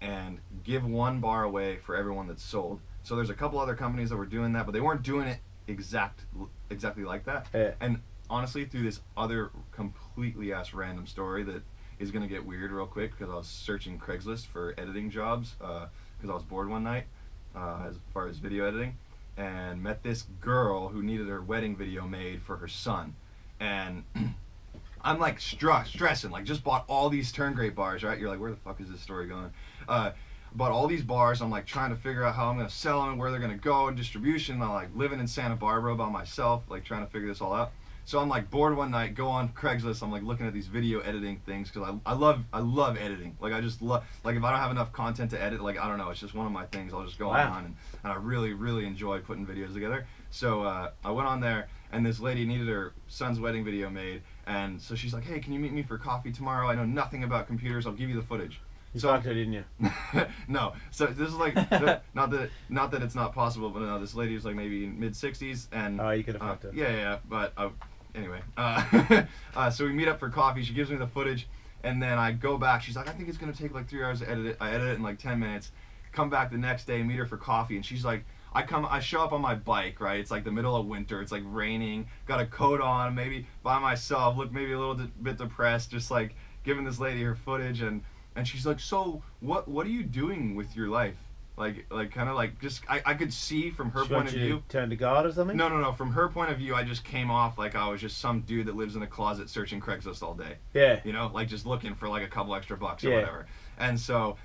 [SPEAKER 2] and give one bar away for everyone that's sold. So there's a couple other companies that were doing that, but they weren't doing it exactly like that.
[SPEAKER 1] Yeah.
[SPEAKER 2] And honestly, through this other completely random story that is going to get weird real quick, because I was searching Craigslist for editing jobs because I was bored one night as far as video editing, and met this girl who needed her wedding video made for her son. And I'm like stressing, like just bought all these Turn Great bars, right? You're like, where the fuck is this story going? Bought all these bars. I'm like trying to figure out how I'm going to sell them and where they're going to go in distribution. I'm like living in Santa Barbara by myself, like trying to figure this all out. So I'm like bored one night, go on Craigslist. I'm like looking at these video editing things because I love editing. Like I just love, like if I don't have enough content to edit, like I don't know, it's just one of my things. I'll just go on and I really enjoy putting videos together. So I went on there, and this lady needed her son's wedding video made, and so she's like, hey, can you meet me for coffee tomorrow? I know nothing about computers. I'll give you the footage.
[SPEAKER 1] You fucked her, didn't you?
[SPEAKER 2] No. So this is like not that it's not possible, but no, this lady was like maybe mid-60s, and
[SPEAKER 1] Oh, you could have fucked her.
[SPEAKER 2] Yeah. But anyway, so we meet up for coffee. She gives me the footage, and then I go back. She's like, I think it's gonna take like 3 hours to edit it. I edit it in like 10 minutes. Come back the next day, meet her for coffee, and she's like, I show up on my bike, right? It's like the middle of winter. It's like raining. Got a coat on, maybe by myself. Look maybe a little bit depressed, just like giving this lady her footage, and she's like, so what are you doing with your life? Like kind of like just I could see from her point of view.
[SPEAKER 1] Turn to God or something?
[SPEAKER 2] No. From her point of view, I just came off like I was just some dude that lives in a closet searching Craigslist all day.
[SPEAKER 1] Yeah.
[SPEAKER 2] You know, like just looking for like a couple extra bucks or
[SPEAKER 1] Yeah.
[SPEAKER 2] whatever. And so,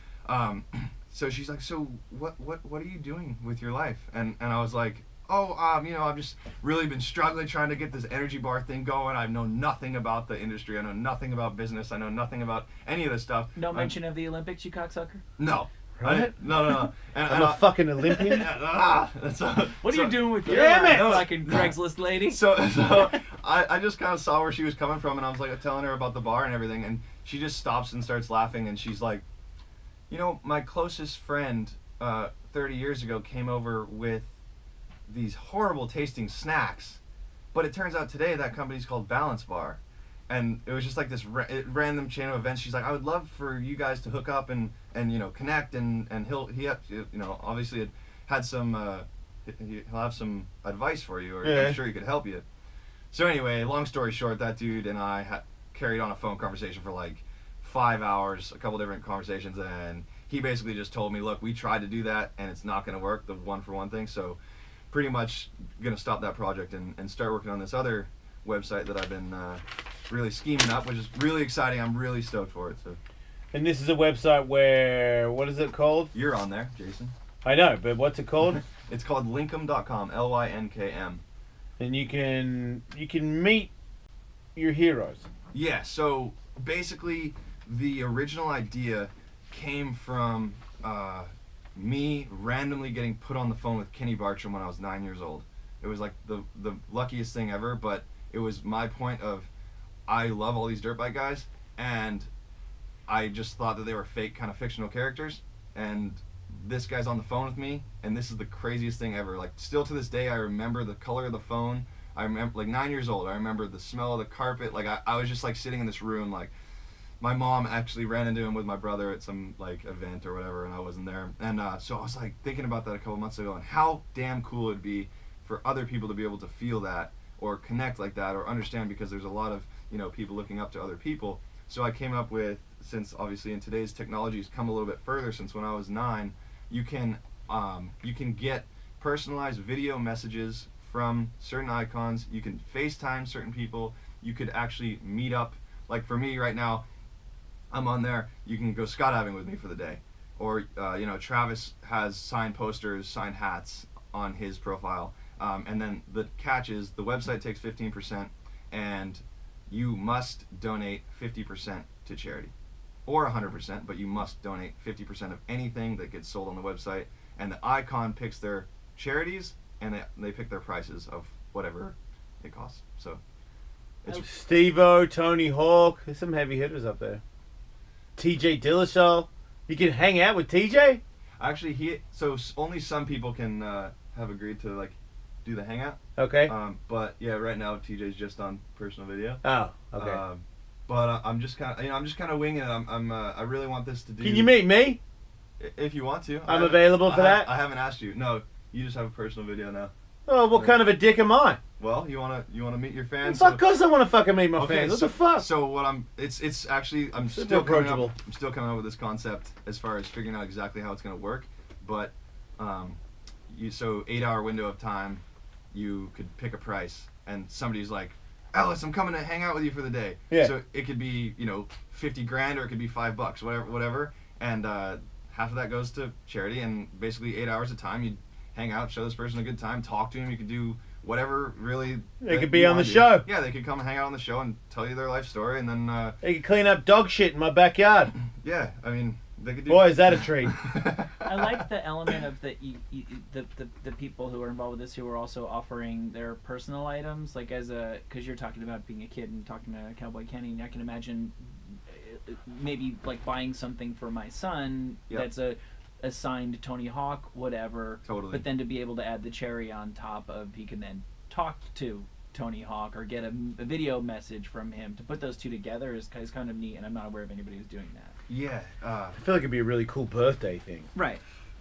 [SPEAKER 2] so she's like, so what are you doing with your life? And I was like, oh, you know, I've just really been struggling trying to get this energy bar thing going. I know nothing about the industry. I know nothing about business. I know nothing about any of this stuff.
[SPEAKER 3] No mention of the Olympics, you cocksucker?
[SPEAKER 2] No.
[SPEAKER 1] Right?
[SPEAKER 2] No.
[SPEAKER 1] I'm a fucking Olympian.
[SPEAKER 3] What are you doing with your
[SPEAKER 1] Damn it!
[SPEAKER 3] fucking Craigslist lady?
[SPEAKER 2] So I just kind of saw where she was coming from, and I was like telling her about the bar and everything, and she just stops and starts laughing, and she's like, you know, my closest friend 30 years ago came over with these horrible tasting snacks, but it turns out today that company's called Balance Bar, and it was just like this random chain of events. She's like, I would love for you guys to hook up and you know, connect, and he had, you know, obviously had some he'll have some advice for you, or
[SPEAKER 1] Yeah.
[SPEAKER 2] I'm sure he could help you. So anyway, long story short, that dude and I carried on a phone conversation for like 5 hours, a couple different conversations, and he basically just told me, look, we tried to do that and it's not going to work, the one-for-one thing, so pretty much going to stop that project and start working on this other website that I've been really scheming up, which is really exciting. I'm really stoked for it. So.
[SPEAKER 1] And this is a website where, what is it called?
[SPEAKER 2] You're on there, Jason.
[SPEAKER 1] I know, but what's it called?
[SPEAKER 2] It's called Linkum.com, Lynkm.
[SPEAKER 1] And you can meet your heroes.
[SPEAKER 2] Yeah, so basically the original idea came from me randomly getting put on the phone with Kenny Bartram when I was 9 years old. It was like the luckiest thing ever, but it was my point of, I love all these dirt bike guys, and I just thought that they were fake kind of fictional characters, and this guy's on the phone with me, and this is the craziest thing ever. Like, still to this day, I remember the color of the phone. I remember, like, 9 years old, I remember the smell of the carpet. Like, I was just like sitting in this room, like, my mom actually ran into him with my brother at some like event or whatever, and I wasn't there. And so I was like thinking about that a couple months ago, and how damn cool it'd be for other people to be able to feel that or connect like that or understand, because there's a lot of, you know, people looking up to other people. So I came up with, since obviously in today's technology has come a little bit further since when I was 9, you can get personalized video messages from certain icons. You can FaceTime certain people. You could actually meet up. Like for me right now, I'm on there. You can go skydiving with me for the day, or you know, Travis has signed posters, signed hats on his profile, And then the catch is the website takes 15%, and you must donate 50% to charity, or 100%, but you must donate 50% of anything that gets sold on the website. And the icon picks their charities, and they pick their prices of whatever it costs. So it's
[SPEAKER 1] Steve-O, Tony Hawk. There's some heavy hitters up there. TJ Dillashaw. You can hang out with TJ?
[SPEAKER 2] actually only some people can have agreed to like do the hangout.
[SPEAKER 1] Okay.
[SPEAKER 2] But yeah, right now TJ's just on personal video.
[SPEAKER 1] Oh, okay.
[SPEAKER 2] But I'm just kind of winging it. I really want this to do.
[SPEAKER 1] Can you meet me?
[SPEAKER 2] If you want to.
[SPEAKER 1] I'm available for that.
[SPEAKER 2] I haven't asked you. No, you just have a personal video now.
[SPEAKER 1] Oh, what kind of a dick am I?
[SPEAKER 2] Well, you wanna meet your fans?
[SPEAKER 1] Of course I want to fucking meet my fans. What the fuck?
[SPEAKER 2] So what I'm still coming up with this concept as far as figuring out exactly how it's gonna work. But 8-hour window of time, you could pick a price, and somebody's like, Ellis, I'm coming to hang out with you for the day.
[SPEAKER 1] Yeah.
[SPEAKER 2] So it could be $50,000 or it could be $5, whatever, and half of that goes to charity, and basically 8 hours of time you hang out, show this person a good time, talk to him. You could do whatever really.
[SPEAKER 1] They could be on the show.
[SPEAKER 2] Yeah, they could come and hang out on the show and tell you their life story, and then
[SPEAKER 1] they could clean up dog shit in my backyard.
[SPEAKER 2] Yeah, I mean they could do.
[SPEAKER 1] Boy, is that a treat.
[SPEAKER 3] I like the element of the people who are involved with this who are also offering their personal items, like because you're talking about being a kid and talking to Cowboy Kenny, and I can imagine maybe like buying something for my son that's a signed Tony Hawk, whatever.
[SPEAKER 2] Totally.
[SPEAKER 3] But then to be able to add the cherry on top of he can then talk to Tony Hawk or get a video message from him. To put those two together is kind of neat, and I'm not aware of anybody who's doing that.
[SPEAKER 2] Yeah.
[SPEAKER 1] I feel like it'd be a really cool birthday thing.
[SPEAKER 3] Right.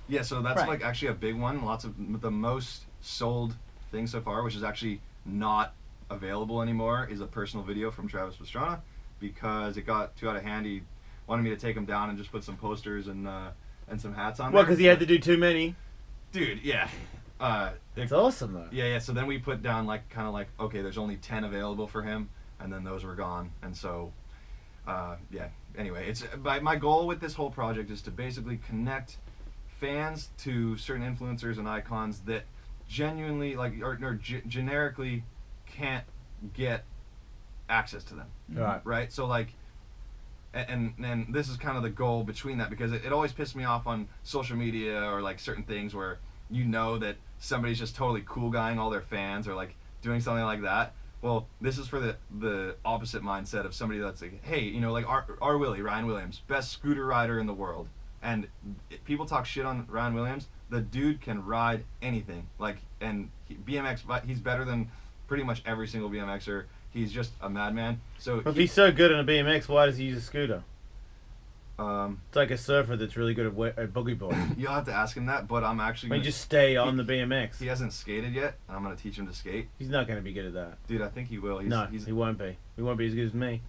[SPEAKER 2] Yeah, so that's like actually a big one. Lots of the most sold thing so far, which is actually not available anymore, is a personal video from Travis Pastrana, because it got too out of hand. He wanted me to take him down and just put some posters and some hats on.
[SPEAKER 1] Well, because he had to do too many.
[SPEAKER 2] Dude, yeah.
[SPEAKER 1] It's awesome though.
[SPEAKER 2] Yeah. So then we put down okay, there's only 10 available for him, and then those were gone, and so yeah. Anyway, it's my goal with this whole project is to basically connect fans to certain influencers and icons that genuinely generically can't get access to them. Right. So like. And this is kind of the goal between that, because it always pissed me off on social media or like certain things where that somebody's just totally cool guying all their fans or like doing something like that. Well, this is for the opposite mindset of somebody that's like, hey, like our Willie, Ryan Williams, best scooter rider in the world. And people talk shit on Ryan Williams. The dude can ride anything. BMX, he's better than pretty much every single BMXer. He's just a madman. So
[SPEAKER 1] if he's so good on a BMX, why does he use a scooter? It's like a surfer that's really good at boogie board.
[SPEAKER 2] You'll have to ask him that, but I'm actually
[SPEAKER 1] gonna just stay on the BMX.
[SPEAKER 2] He hasn't skated yet, and I'm going to teach him to skate.
[SPEAKER 1] He's not going to be good at that.
[SPEAKER 2] Dude, I think he will.
[SPEAKER 1] He won't be. He won't be as good as me.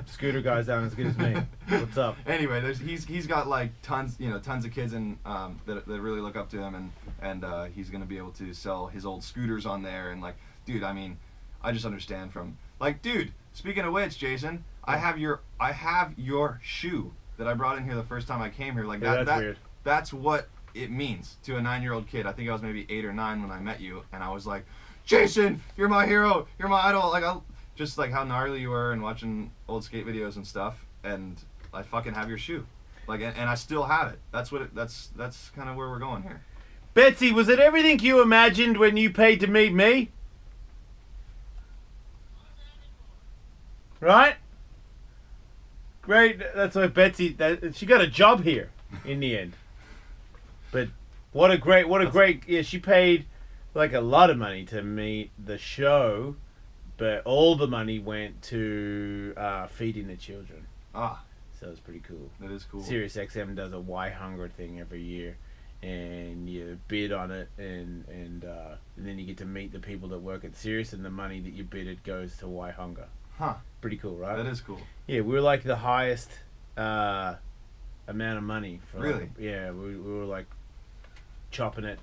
[SPEAKER 1] Scooter guys aren't as good as me. What's up?
[SPEAKER 2] Anyway, he's got like tons of kids and that really look up to him, and he's going to be able to sell his old scooters on there, and like, dude, I mean, I just understand from like, dude. Speaking of which, Jason, I have your shoe that I brought in here the first time I came here. Like
[SPEAKER 1] that's weird.
[SPEAKER 2] That's what it means to a 9-year-old kid. I think I was maybe 8 or 9 when I met you, and I was like, Jason, you're my hero, you're my idol. Like just like how gnarly you were and watching old skate videos and stuff, and I fucking have your shoe, like, and I still have it. That's kind of where we're going here.
[SPEAKER 1] Betsy, was it everything you imagined when you paid to meet me? Right? Great. That's why Betsy. She got a job here in the end. But what a great. Yeah, she paid like a lot of money to meet the show, but all the money went to feeding the children. So it's pretty cool.
[SPEAKER 2] That is cool.
[SPEAKER 1] SiriusXM does a Why Hunger thing every year, and you bid on it, and then you get to meet the people that work at Sirius, and the money that you bidded goes to Why Hunger.
[SPEAKER 2] Huh.
[SPEAKER 1] Pretty cool, right?
[SPEAKER 2] That is cool.
[SPEAKER 1] Yeah, we were like the highest amount of money.
[SPEAKER 2] Really?
[SPEAKER 1] Yeah, we were like chopping it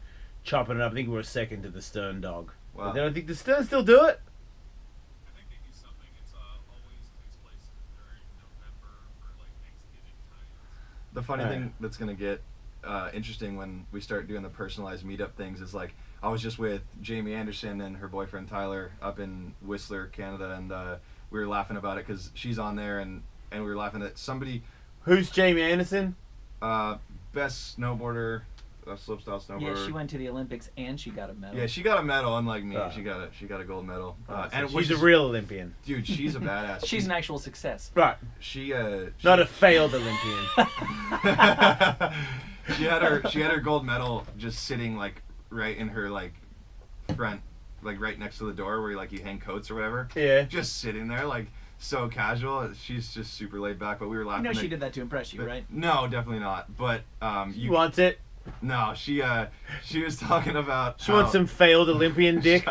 [SPEAKER 1] up. I think we were second to the Stern Dog.
[SPEAKER 2] Wow.
[SPEAKER 1] But then I think the Stern still do it.
[SPEAKER 4] I think they do something. It's always takes place during November for like Thanksgiving time.
[SPEAKER 2] The funny thing that's gonna get interesting when we start doing the personalized meetup things is like I was just with Jamie Anderson and her boyfriend Tyler up in Whistler, Canada, and we were laughing about it because she's on there, and we were laughing at somebody.
[SPEAKER 1] Who's Jamie Anderson?
[SPEAKER 2] Best snowboarder, slopestyle snowboarder.
[SPEAKER 3] Yeah, she went to the Olympics and she got a medal.
[SPEAKER 2] Yeah, she got a medal, unlike me.
[SPEAKER 1] Oh.
[SPEAKER 2] She got a gold medal.
[SPEAKER 1] And
[SPEAKER 2] which
[SPEAKER 1] she's a
[SPEAKER 2] is-
[SPEAKER 1] real Olympian.
[SPEAKER 2] dude. She's a badass.
[SPEAKER 3] She's an actual success.
[SPEAKER 1] Right.
[SPEAKER 2] She
[SPEAKER 1] Not a failed Olympian.
[SPEAKER 2] she had her gold medal just sitting like right in her like front, like right next to the door where like you hang coats or whatever.
[SPEAKER 1] Yeah.
[SPEAKER 2] Just sitting there like so casual. She's just super laid back, but we were
[SPEAKER 3] You
[SPEAKER 2] laughing.
[SPEAKER 3] know she did that to impress you, right?
[SPEAKER 2] No, definitely not. But
[SPEAKER 1] She wants it.
[SPEAKER 2] no, she was talking about
[SPEAKER 1] She wants some failed Olympian dick.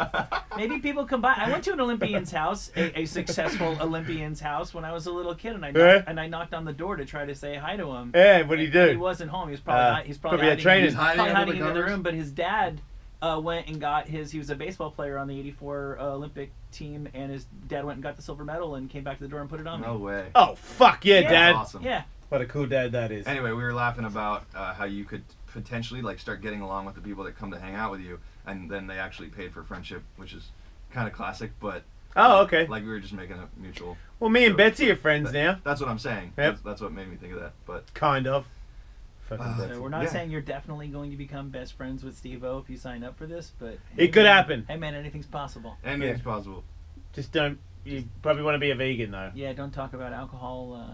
[SPEAKER 3] Maybe people combine. I went to an Olympian's house, a successful Olympian's house when I was a little kid, and I knocked on the door to try to say hi to him.
[SPEAKER 1] Yeah, what do you
[SPEAKER 3] And he
[SPEAKER 1] do?
[SPEAKER 3] wasn't home. He was probably
[SPEAKER 1] Probably at
[SPEAKER 3] hiding,
[SPEAKER 1] training.
[SPEAKER 2] He's hiding
[SPEAKER 3] probably
[SPEAKER 2] under
[SPEAKER 3] hiding
[SPEAKER 2] the
[SPEAKER 3] in the
[SPEAKER 2] covers?
[SPEAKER 3] room. But his dad went and got his. He was a baseball player on the '84 Olympic team, and his dad went and got the silver medal and came back to the door and put it on
[SPEAKER 2] No
[SPEAKER 3] me.
[SPEAKER 2] way.
[SPEAKER 1] Oh, fuck yeah,
[SPEAKER 3] Yeah.
[SPEAKER 1] Dad.
[SPEAKER 2] That's awesome.
[SPEAKER 3] Yeah.
[SPEAKER 1] What a cool dad that is.
[SPEAKER 2] Anyway, we were laughing about how you could potentially like start getting along with the people that come to hang out with you, and then they actually paid for friendship, which is kind of classic. But
[SPEAKER 1] Oh, okay.
[SPEAKER 2] like we were just making a mutual.
[SPEAKER 1] Well, me and
[SPEAKER 2] joke.
[SPEAKER 1] Betsy are friends now.
[SPEAKER 2] That's what I'm saying.
[SPEAKER 1] Yep.
[SPEAKER 2] That's what made me think of that. But
[SPEAKER 1] Kind of. Fucking Betsy.
[SPEAKER 3] So we're not
[SPEAKER 2] Yeah.
[SPEAKER 3] saying you're definitely going to become best friends with Steve-O if you sign up for this, but
[SPEAKER 1] It could happen.
[SPEAKER 3] Hey man, anything's possible.
[SPEAKER 2] anything's possible.
[SPEAKER 1] Just don't. You probably want to be a vegan, though.
[SPEAKER 3] Yeah, don't talk about alcohol,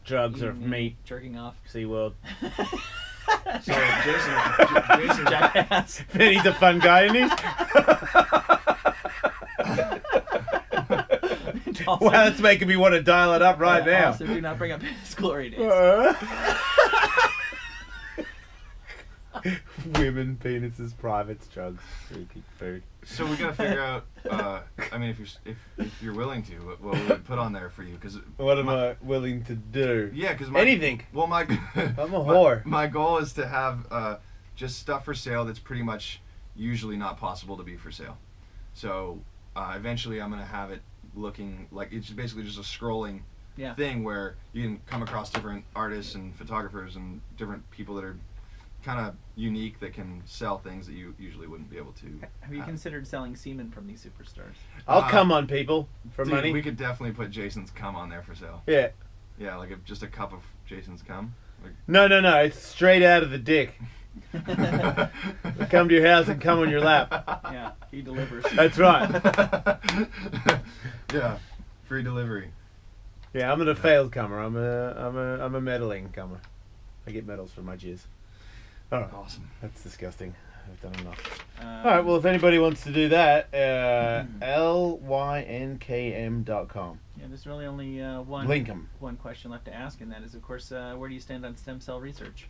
[SPEAKER 1] Drugs or
[SPEAKER 3] eating and
[SPEAKER 1] meat.
[SPEAKER 3] jerking off.
[SPEAKER 1] SeaWorld.
[SPEAKER 2] So Jason,
[SPEAKER 3] Jackass.
[SPEAKER 1] He's a fun guy, isn't he?
[SPEAKER 3] Also-
[SPEAKER 1] Wow, that's making me want to dial it up right now.
[SPEAKER 3] Also, do not bring up his glory days.
[SPEAKER 1] Women, penises, privates, drugs, food.
[SPEAKER 2] so we gotta figure out. I mean, if you're willing to, what we would put on there for you, because
[SPEAKER 1] What am I willing to do?
[SPEAKER 2] yeah, because
[SPEAKER 1] Anything.
[SPEAKER 2] Well, my
[SPEAKER 1] I'm a whore.
[SPEAKER 2] My goal is to have just stuff for sale that's pretty much usually not possible to be for sale. So eventually, I'm gonna have it looking like it's basically just a scrolling
[SPEAKER 3] Yeah.
[SPEAKER 2] thing where you can come across different artists and photographers and different people that are kind of unique that can sell things that you usually wouldn't be able to.
[SPEAKER 3] Have you considered selling semen from these superstars?
[SPEAKER 1] I'll come on people for
[SPEAKER 2] Dude,
[SPEAKER 1] money.
[SPEAKER 2] we could definitely put Jason's cum on there for sale.
[SPEAKER 1] Yeah.
[SPEAKER 2] Yeah, like just a cup of Jason's cum. Like,
[SPEAKER 1] No. It's straight out of the dick. We come to your house and come on your lap.
[SPEAKER 3] Yeah, he delivers.
[SPEAKER 1] That's right.
[SPEAKER 2] yeah, free delivery.
[SPEAKER 1] Yeah, I'm a failed comer. I'm a meddling comer. I get medals for my jizz. All right.
[SPEAKER 2] Awesome.
[SPEAKER 1] That's disgusting. I've done enough.
[SPEAKER 3] Um,
[SPEAKER 1] All right. Well, if anybody wants to do that, lynkm.com.
[SPEAKER 3] yeah, there's really only one
[SPEAKER 1] Linkum.
[SPEAKER 3] one question left to ask, and that is, of course, where do you stand on stem cell research?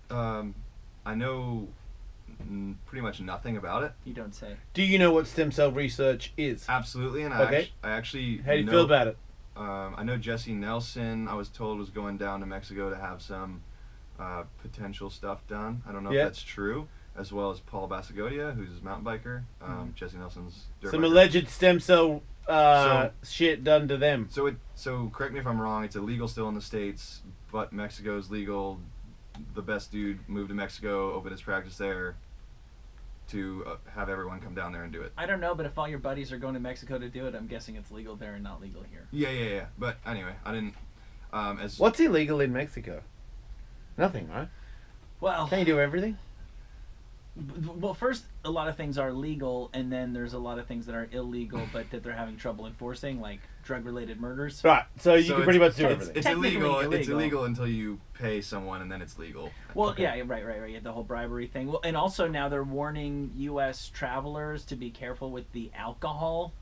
[SPEAKER 2] I know pretty much nothing about it.
[SPEAKER 3] You don't say.
[SPEAKER 1] Do you know what stem cell research is?
[SPEAKER 2] Absolutely, and
[SPEAKER 1] Okay.
[SPEAKER 2] I actually
[SPEAKER 1] How do you
[SPEAKER 2] know,
[SPEAKER 1] feel about it?
[SPEAKER 2] I know Jesse Nelson, I was told, was going down to Mexico to have some potential stuff done. I don't know
[SPEAKER 1] Yeah.
[SPEAKER 2] if that's true, as well as Paul Basagodia, who's a mountain biker. Jesse Nelson's dirt
[SPEAKER 1] Some
[SPEAKER 2] biker.
[SPEAKER 1] alleged stem cell shit done to them.
[SPEAKER 2] So correct me if I'm wrong, it's illegal still in the States, but Mexico's legal. The best dude moved to Mexico, opened his practice there to have everyone come down there and do it.
[SPEAKER 3] I don't know, but if all your buddies are going to Mexico to do it, I'm guessing it's legal there and not legal here.
[SPEAKER 2] Yeah. But anyway, I didn't. As
[SPEAKER 1] What's illegal in Mexico? Nothing, right?
[SPEAKER 3] Well,
[SPEAKER 1] Can you do everything?
[SPEAKER 3] well, first, a lot of things are legal, and then there's a lot of things that are illegal, but that they're having trouble enforcing, like drug-related murders.
[SPEAKER 1] Right. So you
[SPEAKER 2] So
[SPEAKER 1] can pretty much do
[SPEAKER 3] it's-
[SPEAKER 1] everything.
[SPEAKER 2] It's
[SPEAKER 3] Technically
[SPEAKER 2] illegal. It's
[SPEAKER 3] illegal.
[SPEAKER 2] illegal until you pay someone, and then it's legal.
[SPEAKER 3] Well,
[SPEAKER 1] Okay.
[SPEAKER 3] yeah, right. Yeah, the whole bribery thing. Well, and also now they're warning U.S. travelers to be careful with the alcohol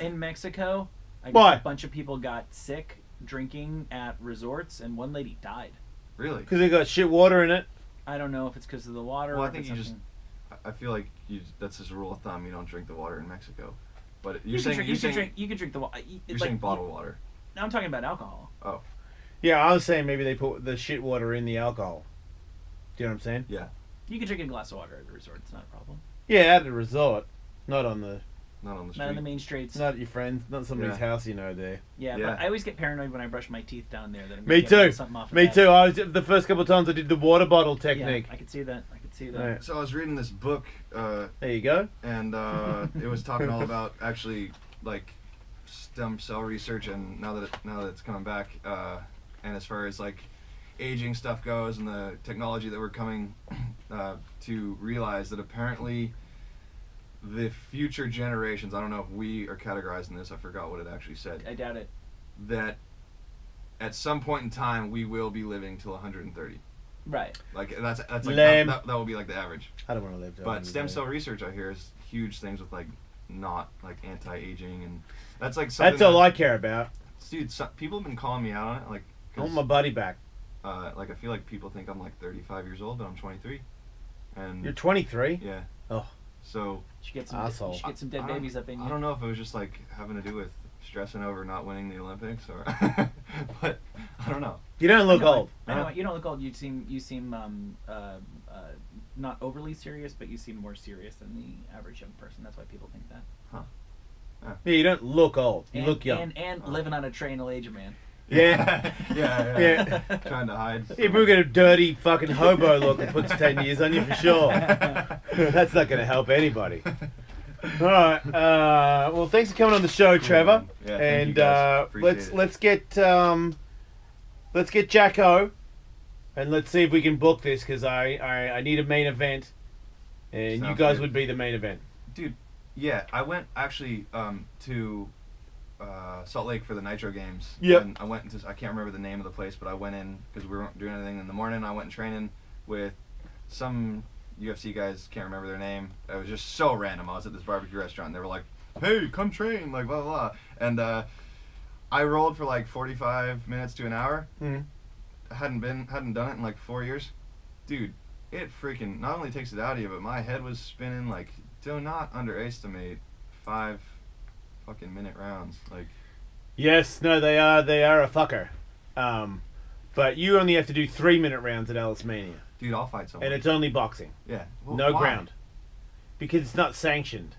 [SPEAKER 3] in Mexico. I guess
[SPEAKER 1] Why?
[SPEAKER 3] A bunch of people got sick drinking at resorts, and one lady died.
[SPEAKER 2] Really?
[SPEAKER 1] Because they got shit water in it.
[SPEAKER 3] I don't know if it's because of the water.
[SPEAKER 2] Well,
[SPEAKER 3] or
[SPEAKER 2] I
[SPEAKER 3] if
[SPEAKER 2] think
[SPEAKER 3] it's
[SPEAKER 2] you just.
[SPEAKER 3] something-
[SPEAKER 2] I feel like that's just a rule of thumb. You don't drink the water in Mexico. But
[SPEAKER 3] You can drink the water.
[SPEAKER 2] You're saying bottled water.
[SPEAKER 3] No, I'm talking about alcohol.
[SPEAKER 2] Oh,
[SPEAKER 1] Yeah, I was saying maybe they put the shit water in the alcohol. Do you know what I'm saying?
[SPEAKER 2] yeah.
[SPEAKER 3] You can drink a glass of water at the resort. It's not a problem.
[SPEAKER 1] Yeah, at the resort. Not on the...
[SPEAKER 2] Not on the street.
[SPEAKER 3] Not on the main streets.
[SPEAKER 1] Not at your friends. Not somebody's
[SPEAKER 2] Yeah.
[SPEAKER 1] house you know there.
[SPEAKER 3] Yeah,
[SPEAKER 2] Yeah.
[SPEAKER 3] but I always get paranoid when I brush my teeth down there. That I'm
[SPEAKER 1] Me
[SPEAKER 3] gonna get a little
[SPEAKER 1] too.
[SPEAKER 3] something off of
[SPEAKER 1] Me
[SPEAKER 3] that.
[SPEAKER 1] too. I was the first couple of times I did the water bottle technique.
[SPEAKER 3] Yeah, I could see that. see that.
[SPEAKER 1] Right.
[SPEAKER 2] So I was reading this book,
[SPEAKER 1] There you go.
[SPEAKER 2] and it was talking all about actually like stem cell research, and now that it's coming back, and as far as like aging stuff goes, and the technology that we're coming to realize that apparently the future generations, I don't know if we are categorizing this, I forgot what it actually said,
[SPEAKER 3] I doubt it.
[SPEAKER 2] that at some point in time we will be living till 130.
[SPEAKER 3] Right.
[SPEAKER 2] Like that's like
[SPEAKER 1] Lame.
[SPEAKER 2] that will be like the average.
[SPEAKER 1] I don't want to live. to
[SPEAKER 2] But stem
[SPEAKER 1] 130.
[SPEAKER 2] cell research, I hear, is huge things with like not like anti-aging, and that's like something
[SPEAKER 1] That's all
[SPEAKER 2] that,
[SPEAKER 1] I care about.
[SPEAKER 2] dude. People have been calling me out on it, like
[SPEAKER 1] I want my buddy back.
[SPEAKER 2] like I feel like people think I'm like 35 years old, but I'm 23, and
[SPEAKER 1] You're 23.
[SPEAKER 2] yeah.
[SPEAKER 1] Oh.
[SPEAKER 2] So
[SPEAKER 3] You should get some.
[SPEAKER 1] Asshole.
[SPEAKER 3] You should get some dead
[SPEAKER 2] I don't-
[SPEAKER 3] babies up in you.
[SPEAKER 2] I don't know if it was just like having to do with stressing over not winning the Olympics, or but I don't know.
[SPEAKER 1] You don't look
[SPEAKER 3] I know,
[SPEAKER 1] old.
[SPEAKER 3] I know. You don't look old. You seem not overly serious, but you seem more serious than the average young person. That's why people think that.
[SPEAKER 1] Yeah, you don't look old. You
[SPEAKER 3] And,
[SPEAKER 1] look young.
[SPEAKER 3] And living on a train will age a man.
[SPEAKER 1] Yeah.
[SPEAKER 2] yeah.
[SPEAKER 1] Yeah.
[SPEAKER 2] Trying to hide.
[SPEAKER 1] If we get a dirty fucking hobo look that puts 10 years on you for sure. That's not going to help anybody. All right. Well, thanks for coming on the show, Trevor.
[SPEAKER 2] Yeah, thank
[SPEAKER 1] and
[SPEAKER 2] you guys. Appreciate
[SPEAKER 1] let's get Jacko, and let's see if we can book this, because I need a main event, and you
[SPEAKER 2] Sounds
[SPEAKER 1] guys
[SPEAKER 2] good.
[SPEAKER 1] would be the main event.
[SPEAKER 2] Dude, yeah, I went actually to Salt Lake for the Nitro Games.
[SPEAKER 1] Yep.
[SPEAKER 2] And I went into, I can't remember the name of the place, but I went in because we weren't doing anything in the morning. I went and training with some UFC guys, can't remember their name. It was just so random. I was at this barbecue restaurant, and they were like, "Hey, come train," like blah blah blah. And I rolled for like 45 minutes to an hour.
[SPEAKER 1] Mm.
[SPEAKER 2] Hadn't done it in like 4 years. Dude, it freaking not only takes it out of you, but my head was spinning. Like, do not underestimate 5 fucking minute rounds. Like,
[SPEAKER 1] Yes, no, they are a fucker. But you only have to do 3-minute rounds at Ellis Mania,
[SPEAKER 2] dude, I'll fight someone.
[SPEAKER 1] and it's only boxing,
[SPEAKER 2] yeah. Well,
[SPEAKER 1] no
[SPEAKER 2] why?
[SPEAKER 1] ground, because it's not sanctioned.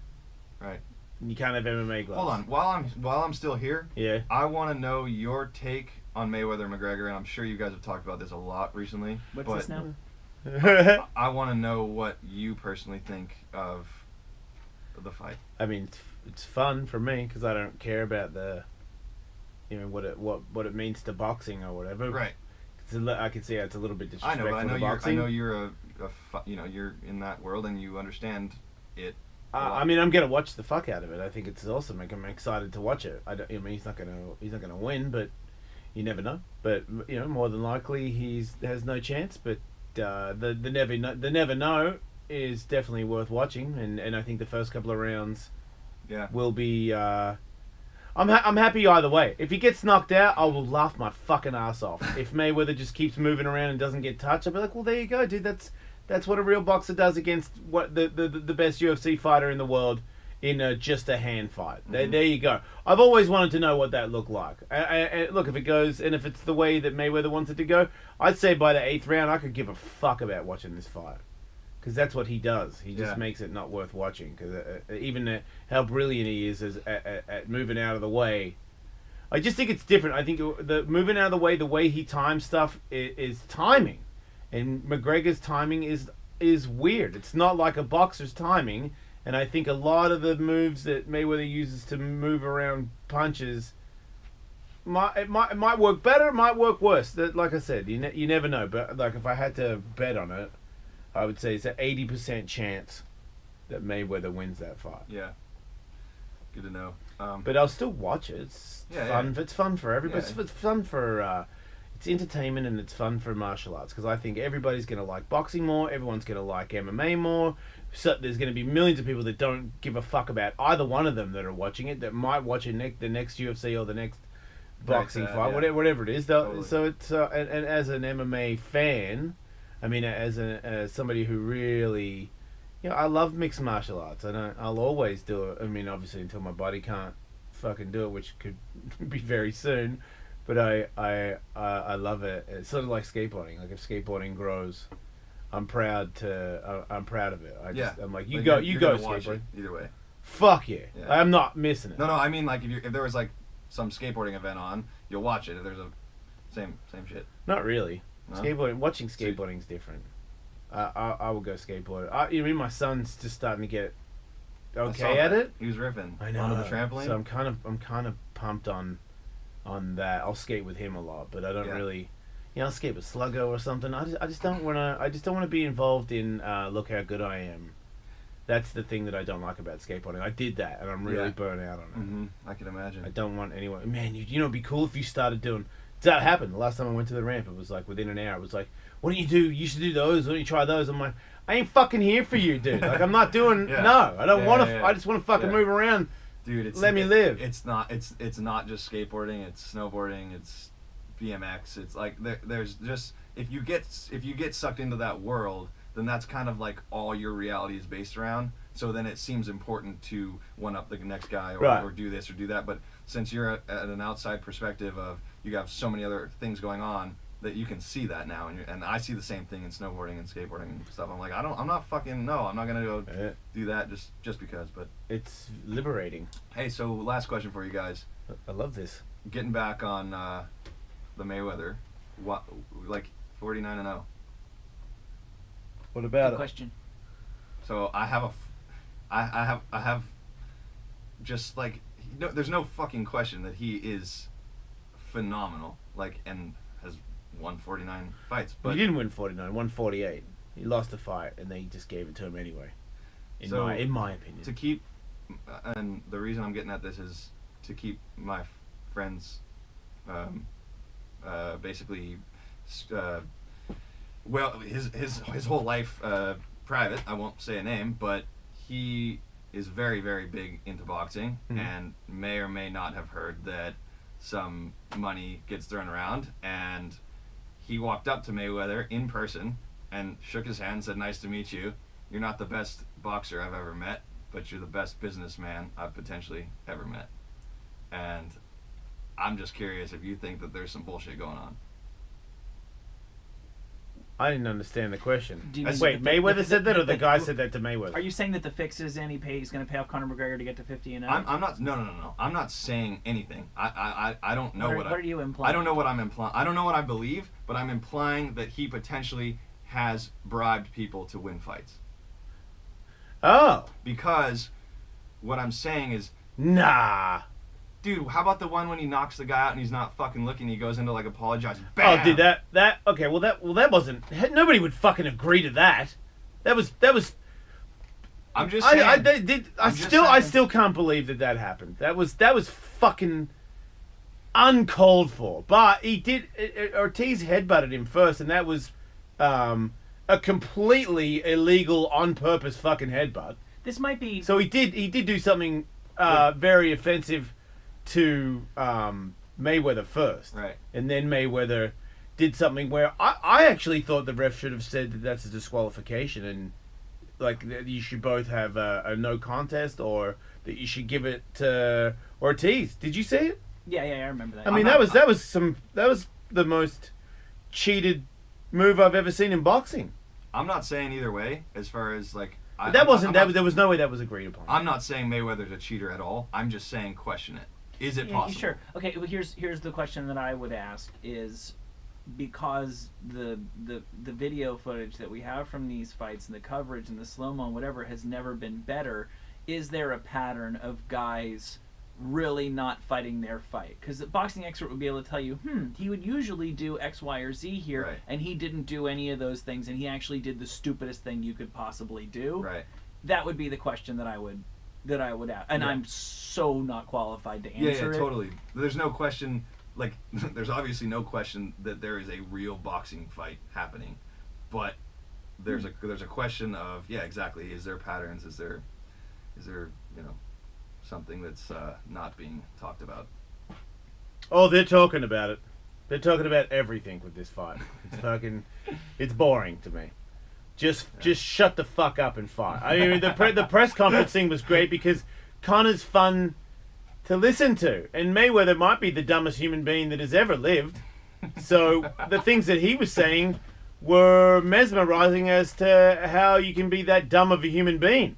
[SPEAKER 2] Right.
[SPEAKER 1] And you can't have MMA gloves.
[SPEAKER 2] Hold on. While I'm still here,
[SPEAKER 1] Yeah.
[SPEAKER 2] I want to know your take on Mayweather McGregor, and I'm sure you guys have talked about this a lot recently.
[SPEAKER 3] What's
[SPEAKER 2] but
[SPEAKER 3] this now?
[SPEAKER 2] I want to know what you personally think of the fight.
[SPEAKER 1] I mean, it's fun for me because I don't care about the, what it means to boxing or whatever.
[SPEAKER 2] Right.
[SPEAKER 1] I can see how it's a little bit
[SPEAKER 2] I
[SPEAKER 1] disrespectful
[SPEAKER 2] know, but I know
[SPEAKER 1] to
[SPEAKER 2] you're.
[SPEAKER 1] boxing.
[SPEAKER 2] I know you're you're in that world and you understand it.
[SPEAKER 1] I mean, I'm gonna watch the fuck out of it. I think it's awesome. Like, I'm excited to watch it. I mean, he's not gonna win, but you never know. But more than likely, has no chance. But the never know is definitely worth watching, and I think the first couple of rounds
[SPEAKER 2] Yeah.
[SPEAKER 1] will be. I'm happy either way. If he gets knocked out, I will laugh my fucking ass off. If Mayweather just keeps moving around and doesn't get touched, I'll be like, well, there you go, dude. That's what a real boxer does against what the best UFC fighter in the world in just a hand fight.
[SPEAKER 2] Mm-hmm.
[SPEAKER 1] There you go. I've always wanted to know what that looked like. Look, if it goes, and if it's the way that Mayweather wants it to go, I'd say by the 8th round, I could give a fuck about watching this fight. Because that's what he does. He just makes it not worth watching. Because even how brilliant he is at moving out of the way, I just think it's different. I think the moving out of the way he times stuff is timing, and McGregor's timing is weird. It's not like a boxer's timing. And I think a lot of the moves that Mayweather uses to move around punches, it might work better, it might work worse. Like I said, you never know. But like if I had to bet on it, I would say it's an 80% chance that Mayweather wins that fight.
[SPEAKER 2] Yeah. Good to know.
[SPEAKER 1] But I'll still watch it. It's fun. Yeah. It's fun for everybody.
[SPEAKER 2] Yeah.
[SPEAKER 1] It's fun for. It's entertainment and it's fun for martial arts, because I think everybody's going to like boxing more. Everyone's going to like MMA more. So there's going to be millions of people that don't give a fuck about either one of them that are watching it, that might watch the next UFC or the next boxing fight, whatever it is.
[SPEAKER 2] Totally.
[SPEAKER 1] So it's and as an MMA fan, I mean, as somebody who really, I love mixed martial arts. I'll always do it. I mean, obviously until my body can't fucking do it, which could be very soon. But I love it. It's sort of like skateboarding. Like if skateboarding grows, I'm proud of it. I'm like, you go skateboarding.
[SPEAKER 2] Either way.
[SPEAKER 1] Fuck yeah.
[SPEAKER 2] Yeah.
[SPEAKER 1] I'm not missing it.
[SPEAKER 2] No, I mean like if there was like some skateboarding event on, you'll watch it. If there's a same shit.
[SPEAKER 1] Not really.
[SPEAKER 2] No?
[SPEAKER 1] Watching skateboarding is different. I will go skateboard. My son's just starting to get
[SPEAKER 2] I saw
[SPEAKER 1] okay at
[SPEAKER 2] that.
[SPEAKER 1] it.
[SPEAKER 2] He was riffing.
[SPEAKER 1] I know.
[SPEAKER 2] On the trampoline.
[SPEAKER 1] So I'm kind of pumped on that. I'll skate with him a lot, but I don't really. I'll skate with Sluggo or something. I just don't want to be involved in look how good I am. That's the thing that I don't like about skateboarding. I did that, and I'm really burnt out on it.
[SPEAKER 2] Mm-hmm. I can imagine.
[SPEAKER 1] I don't want anyone. Man, it'd be cool if you started doing. That happened the last time I went to the ramp. It was like within an hour. It was like, what don't you do? You should do those. Why don't you try those? I'm like, I ain't fucking here for you, dude. Like, I'm not doing. No, I don't want to. I just want to fucking move around.
[SPEAKER 2] Dude,
[SPEAKER 1] let me live.
[SPEAKER 2] It's not just skateboarding. It's snowboarding. It's BMX. It's like there's just if you get sucked into that world, then that's kind of like all your reality is based around. So then it seems important to one up the next guy or do this or do that. But since you're at an outside perspective of you have so many other things going on that you can see that now, and I see the same thing in snowboarding and skateboarding and stuff. I'm like, I'm not gonna go do that just because. But it's
[SPEAKER 1] liberating.
[SPEAKER 2] Hey, so last question for you guys.
[SPEAKER 1] I love this. Getting
[SPEAKER 2] back on the Mayweather, what 49-0.
[SPEAKER 1] What about
[SPEAKER 3] Good question.
[SPEAKER 2] So I have just there's no fucking question that he is phenomenal, and has won 49 fights. But
[SPEAKER 1] he didn't win 49, won 48. He lost a fight, and they just gave it to him anyway. In my opinion.
[SPEAKER 2] To keep, and the reason I'm getting at this is to keep my friends, basically, his whole life private. I won't say a name, but he is very, very big into boxing, and may or may not have heard that some money gets thrown around, and he walked up to Mayweather in person and shook his hand and said, "Nice to meet you. You're not the best boxer I've ever met, but you're the best businessman I've potentially ever met." And I'm just curious if you think that there's some bullshit going on.
[SPEAKER 1] I didn't understand the question.
[SPEAKER 3] Wait,
[SPEAKER 1] Mayweather said that, or the guy said that to Mayweather?
[SPEAKER 3] Are you saying that the fix is in he's going to pay off Conor McGregor to get to 50-0?
[SPEAKER 2] I'm not. No. I'm not saying anything. I don't know
[SPEAKER 3] what are you implying?
[SPEAKER 2] I don't know what I'm implying. I don't know what I believe, but I'm implying that he potentially has bribed people to win fights.
[SPEAKER 1] Oh.
[SPEAKER 2] Because what I'm saying is,
[SPEAKER 1] nah.
[SPEAKER 2] Dude, how about the one when he knocks the guy out and he's not fucking looking? He goes into apologize. Bam!
[SPEAKER 1] Oh, dude, that okay. Well, that wasn't. Nobody would fucking agree to that. That was.
[SPEAKER 2] I'm just saying.
[SPEAKER 1] I still can't believe that happened. That was fucking uncalled for. But he did. Ortiz headbutted him first, and that was a completely illegal, on purpose fucking headbutt.
[SPEAKER 3] This might be.
[SPEAKER 1] So he did do something very offensive to Mayweather first,
[SPEAKER 2] right?
[SPEAKER 1] And then Mayweather did something where I actually thought the ref should have said that that's a disqualification, and that you should both have a no contest, or that you should give it to Ortiz. Did you see it?
[SPEAKER 3] Yeah, I remember that.
[SPEAKER 1] I mean, that was the most cheated move I've ever seen in boxing.
[SPEAKER 2] I'm not saying either way, as far as
[SPEAKER 1] there was no way that was agreed upon.
[SPEAKER 2] I'm not saying Mayweather's a cheater at all. I'm just saying question it. Is it possible?
[SPEAKER 3] Sure. Okay. Well, here's the question that I would ask is, because the video footage that we have from these fights and the coverage and the slow-mo and whatever has never been better, is there a pattern of guys really not fighting their fight? Because the boxing expert would be able to tell you, he would usually do X, Y, or Z here,
[SPEAKER 2] right,
[SPEAKER 3] and he didn't do any of those things, and he actually did the stupidest thing you could possibly do.
[SPEAKER 2] Right.
[SPEAKER 3] That would be the question that I would ask, and I'm so not qualified to answer it.
[SPEAKER 2] Yeah, totally. There's no question. There's obviously no question that there is a real boxing fight happening, but there's a question of exactly. Is there patterns? Is there something that's not being talked about?
[SPEAKER 1] Oh, they're talking about it. They're talking about everything with this fight. It's boring to me. Just shut the fuck up and fight. I mean, the press conference thing was great because Conor's fun to listen to, and Mayweather might be the dumbest human being that has ever lived. So the things that he was saying were mesmerizing as to how you can be that dumb of a human being.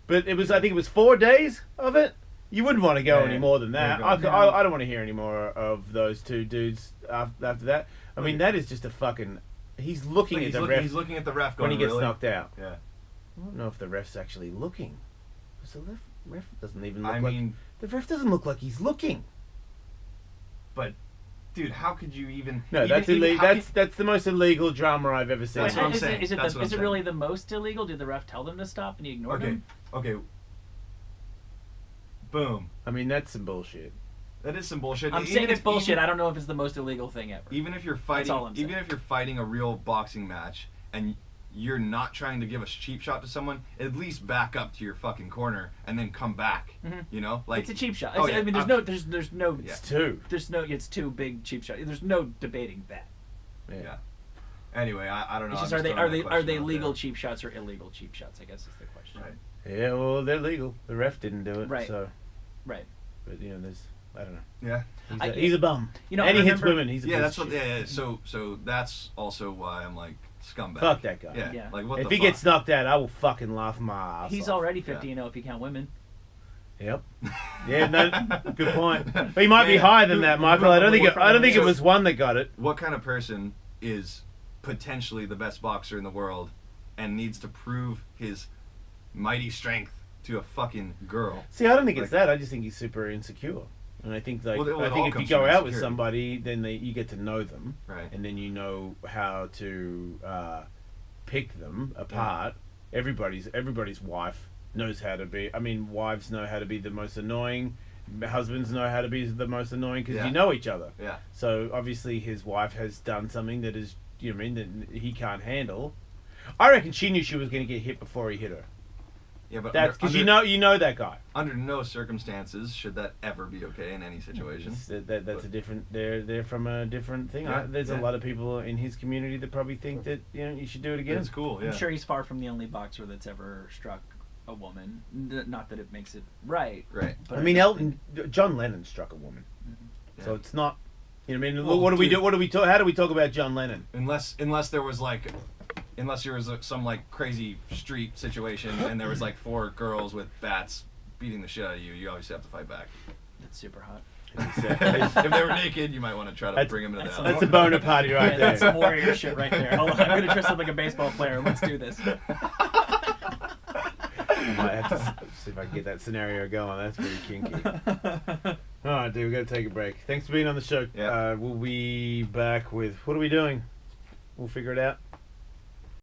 [SPEAKER 1] But I think it was 4 days of it. You wouldn't want to go any more than that. I don't want to hear any more of those two dudes after that. I mean, that is just a fucking He's looking at the ref
[SPEAKER 2] He's looking at the ref
[SPEAKER 1] when
[SPEAKER 2] going,
[SPEAKER 1] he gets
[SPEAKER 2] really?
[SPEAKER 1] knocked out.
[SPEAKER 2] Yeah.
[SPEAKER 1] I don't know if the ref's actually looking. Because the ref doesn't even look
[SPEAKER 2] I
[SPEAKER 1] like...
[SPEAKER 2] mean,
[SPEAKER 1] The ref doesn't look like he's looking.
[SPEAKER 2] but, dude, how could you even...
[SPEAKER 1] No,
[SPEAKER 2] even,
[SPEAKER 1] that's illegal. That's the most illegal drama I've ever seen.
[SPEAKER 2] That's what I'm
[SPEAKER 3] is
[SPEAKER 2] saying.
[SPEAKER 3] Is
[SPEAKER 2] That's what I'm
[SPEAKER 3] it
[SPEAKER 2] saying.
[SPEAKER 3] really the most illegal? Did the ref tell them to stop and he ignored
[SPEAKER 2] Okay,
[SPEAKER 3] them?
[SPEAKER 2] okay. Boom.
[SPEAKER 1] I mean, that's some bullshit.
[SPEAKER 2] That is some bullshit.
[SPEAKER 3] I'm
[SPEAKER 2] Even
[SPEAKER 3] saying it's
[SPEAKER 2] if-
[SPEAKER 3] bullshit.
[SPEAKER 2] even-
[SPEAKER 3] I don't know if it's the most illegal thing ever.
[SPEAKER 2] Even if you're
[SPEAKER 3] That's
[SPEAKER 2] fighting,
[SPEAKER 3] all I'm saying.
[SPEAKER 2] even if you're fighting a real boxing match and you're not trying to give a cheap shot to someone, at least back up to your fucking corner and then come back.
[SPEAKER 3] Mhm.
[SPEAKER 2] You know, like
[SPEAKER 3] It's a cheap shot.
[SPEAKER 2] Oh,
[SPEAKER 3] I
[SPEAKER 2] yeah,
[SPEAKER 3] mean, there's no,
[SPEAKER 2] Yeah.
[SPEAKER 1] It's two.
[SPEAKER 3] it's two big cheap shots. There's no debating that.
[SPEAKER 2] Yeah. Anyway, I don't know.
[SPEAKER 3] It's just
[SPEAKER 2] I'm
[SPEAKER 3] are they
[SPEAKER 2] throwing that
[SPEAKER 3] are
[SPEAKER 2] question
[SPEAKER 3] they
[SPEAKER 2] out
[SPEAKER 3] legal
[SPEAKER 2] there.
[SPEAKER 3] cheap shots or illegal cheap shots? I guess is the question.
[SPEAKER 2] Right.
[SPEAKER 1] Yeah, well, they're legal. The ref didn't do it,
[SPEAKER 3] Right.
[SPEAKER 1] so...
[SPEAKER 3] Right.
[SPEAKER 1] But, you know, there's... I don't know.
[SPEAKER 2] Yeah.
[SPEAKER 1] He's a bum.
[SPEAKER 3] You know,
[SPEAKER 1] and
[SPEAKER 3] I
[SPEAKER 1] he hits
[SPEAKER 3] remember-
[SPEAKER 1] women. He's a
[SPEAKER 2] Yeah,
[SPEAKER 1] piece
[SPEAKER 2] that's
[SPEAKER 1] of
[SPEAKER 2] what.
[SPEAKER 1] shit.
[SPEAKER 2] Yeah. So that's also why I'm like scumbag.
[SPEAKER 1] Fuck that guy.
[SPEAKER 2] Yeah.
[SPEAKER 3] Yeah.
[SPEAKER 2] Like what
[SPEAKER 1] If
[SPEAKER 2] the
[SPEAKER 1] he
[SPEAKER 2] fuck?
[SPEAKER 1] gets knocked out, I will fucking laugh my ass
[SPEAKER 3] He's
[SPEAKER 1] off.
[SPEAKER 3] already 50-0 if you count women.
[SPEAKER 1] Yep. Yeah, no, good point. But he might be
[SPEAKER 2] Yeah.
[SPEAKER 1] higher than that, Michael. I don't think it
[SPEAKER 2] So-
[SPEAKER 1] was one that got it.
[SPEAKER 2] What kind of person is potentially the best boxer in the world and needs to prove his mighty strength to a fucking girl?
[SPEAKER 1] See, I don't think it's
[SPEAKER 2] Like-
[SPEAKER 1] that. I just think he's super insecure. And I think like
[SPEAKER 2] Well, it
[SPEAKER 1] I
[SPEAKER 2] all
[SPEAKER 1] think if you
[SPEAKER 2] comes
[SPEAKER 1] go
[SPEAKER 2] from
[SPEAKER 1] out with
[SPEAKER 2] insecurity.
[SPEAKER 1] somebody, then you get to know them,
[SPEAKER 2] Right.
[SPEAKER 1] and then you know how to pick them apart. Everybody's wife knows how to be. I mean, wives know how to be the most annoying. Husbands know how to be the most annoying because
[SPEAKER 2] Yeah.
[SPEAKER 1] you know each other.
[SPEAKER 2] Yeah.
[SPEAKER 1] So obviously his wife has done something that is, you know what I mean, that he can't handle. I reckon she knew she was going to get hit before he hit her.
[SPEAKER 2] Yeah, but
[SPEAKER 1] That's because
[SPEAKER 2] under,
[SPEAKER 1] you know that guy.
[SPEAKER 2] under no circumstances should that ever be okay in any situation.
[SPEAKER 1] That's a different. They're from a different thing.
[SPEAKER 2] Yeah,
[SPEAKER 1] There's a
[SPEAKER 2] yeah.
[SPEAKER 1] lot of people in his community that probably think that you should do it again.
[SPEAKER 2] It's cool. Yeah.
[SPEAKER 3] I'm sure he's far from the only boxer that's ever struck a woman. Not that it makes it right.
[SPEAKER 2] Right.
[SPEAKER 3] But
[SPEAKER 1] I mean,
[SPEAKER 3] don't
[SPEAKER 1] John Lennon struck a woman, so
[SPEAKER 2] Yeah.
[SPEAKER 1] it's not. You know what I mean?
[SPEAKER 2] Well,
[SPEAKER 1] what do we
[SPEAKER 2] dude.
[SPEAKER 1] do? What do we talk? How do we talk about John Lennon?
[SPEAKER 2] Unless there was like, some like crazy street situation and there was like 4 girls with bats beating the shit out of you, you obviously have to fight back.
[SPEAKER 3] That's super hot.
[SPEAKER 2] If they were naked, you might want to try to
[SPEAKER 1] That's-
[SPEAKER 2] bring them into the house.
[SPEAKER 1] That's a boner party right
[SPEAKER 3] Yeah, that's
[SPEAKER 1] there.
[SPEAKER 3] some warrior shit right there. Hold on, I'm gonna dress up like a baseball player. Let's do this.
[SPEAKER 1] I might have to see if I can get that scenario going. That's pretty kinky. All right, dude, we got to take a break. Thanks for being on the show.
[SPEAKER 2] Yeah.
[SPEAKER 1] We'll be back with what are we doing? We'll figure it out.